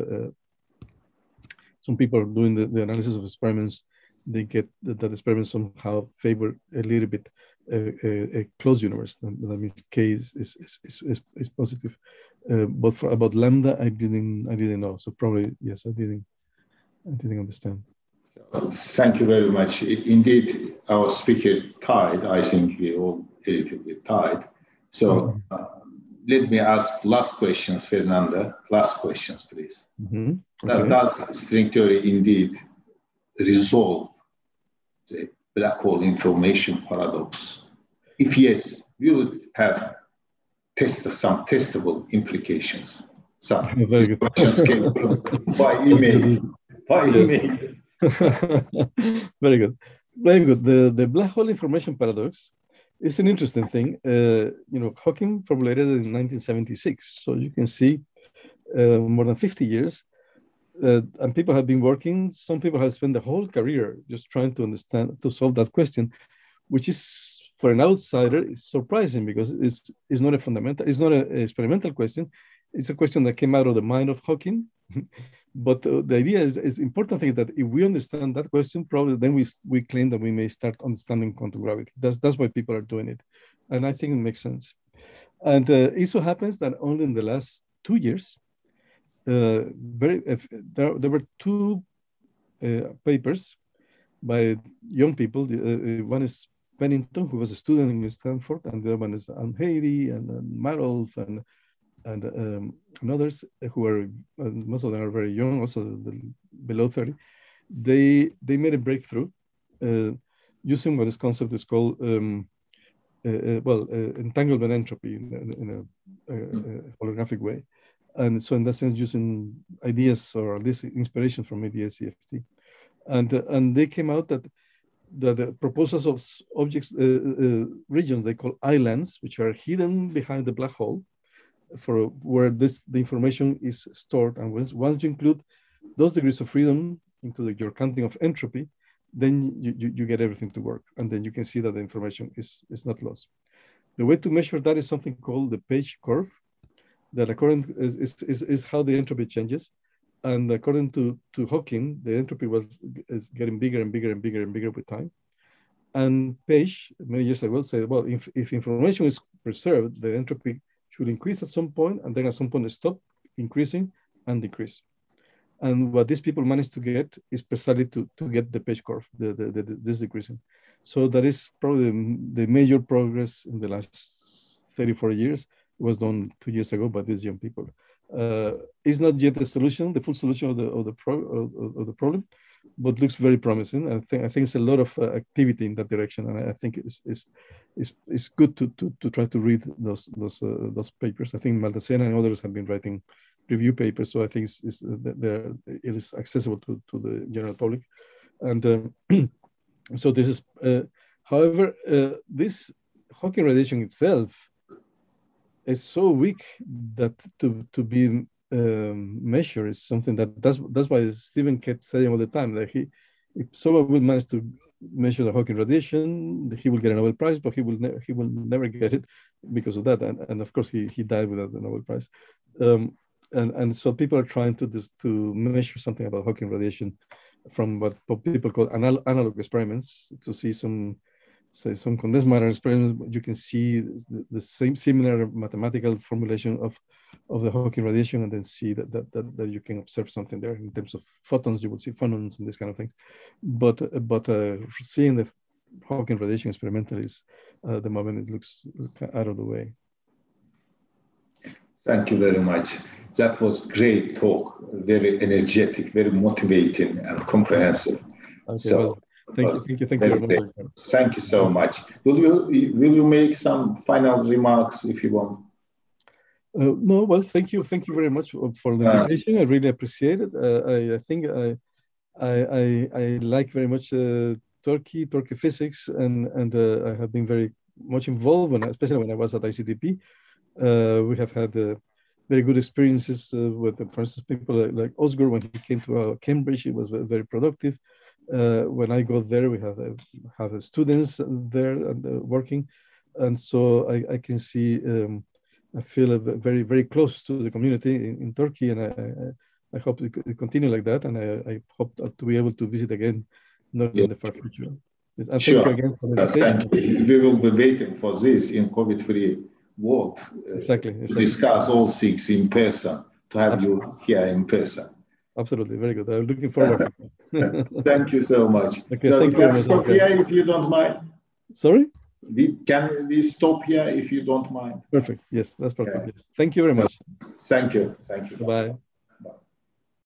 some people are doing the analysis of experiments. They get that experiments somehow favor a little bit a closed universe. That means K is positive. But about lambda, I didn't know. So probably yes, I didn't understand. Thank you very much. Indeed, our speaker tied. I think we all a little bit tied. So let me ask last questions, Fernando. Last questions, please. Okay. Does string theory indeed resolve the black hole information paradox? If yes, we would have some testable implications. Some questions came by email. Very good. The black hole information paradox is an interesting thing. Hawking formulated it in 1976. So you can see more than 50 years. And people have been working. Some people have spent the whole career just trying to solve that question, which is, for an outsider, it's surprising because it's not a fundamental, it's not an experimental question. It's a question that came out of the mind of Hawking. But the idea is important thing is that if we understand that question, probably then we claim that we may start understanding quantum gravity. That's why people are doing it. And I think it makes sense. And it so happens that only in the last 2 years, there were 2 papers by young people. One is Pennington, who was a student in Stanford, and the other one is Haiti and Marolf and others who are, most of them are very young, also below 30. They made a breakthrough using what this concept is called entanglement entropy in a holographic way. And so in that sense, using ideas or at least inspiration from ADS-CFT. And they came out that the proposals of objects, regions they call islands, which are hidden behind the black hole, for where the information is stored. And once you include those degrees of freedom into your counting of entropy, then you get everything to work. And then you can see that the information is not lost. The way to measure that is something called the page curve, that according is how the entropy changes. And according to Hawking, the entropy is getting bigger and bigger and bigger and bigger with time. And Page, many years ago, said, well, if information is preserved, the entropy should increase at some point, and then at some point stop increasing and decrease. And what these people managed to get is precisely to get the Page curve, this decreasing. So that is probably the major progress in the last 34 years. It was done 2 years ago by these young people. It's not yet the solution, the full solution of the problem, but looks very promising. I think it's a lot of activity in that direction, and I think it's good to try to read those papers. I think Maldacena and others have been writing review papers, so I think it is accessible to the general public. And so this is, however, this Hawking radiation itself is so weak that to be measured is something that's why Stephen kept saying all the time that if someone will manage to measure the Hawking radiation, he will get a Nobel Prize, but he will never get it because of that. And of course he died without the Nobel Prize. And so people are trying to measure something about Hawking radiation from what people call analog experiments to see some condensed matter experiments. You can see the same similar mathematical formulation of the Hawking radiation, and then see that you can observe something there in terms of photons. You will see phonons and these kind of things. But seeing the Hawking radiation experimentally is at the moment it looks out of the way. Thank you very much. That was great talk, very energetic, very motivating, and comprehensive. Okay, so, thank you very much. Thank you so much. Will you make some final remarks if you want? No, well, thank you very much for the invitation. I really appreciate it. I think I like very much Turkey physics, and I have been very much involved, especially when I was at ICTP. We have had very good experiences with, for instance, people like Osgur. When he came to Cambridge, it was very productive. When I go there, we have students there working, and so I can see, I feel very, very close to the community in Turkey, and I hope it continue like that, and I hope to be able to visit again, not in the far future. And sure. Thank you again for the invitation. Thank you. We will be waiting for this in COVID-free world. Exactly. To discuss all things in person, to have you here in person. Absolutely, very good. I'm looking forward. Thank you so much. Okay, so thank we can stop here if you don't mind. Sorry? Can we stop here if you don't mind? Perfect. Yes, that's perfect. Yeah. Yes. Thank you very much. Thank you. Thank you. Bye.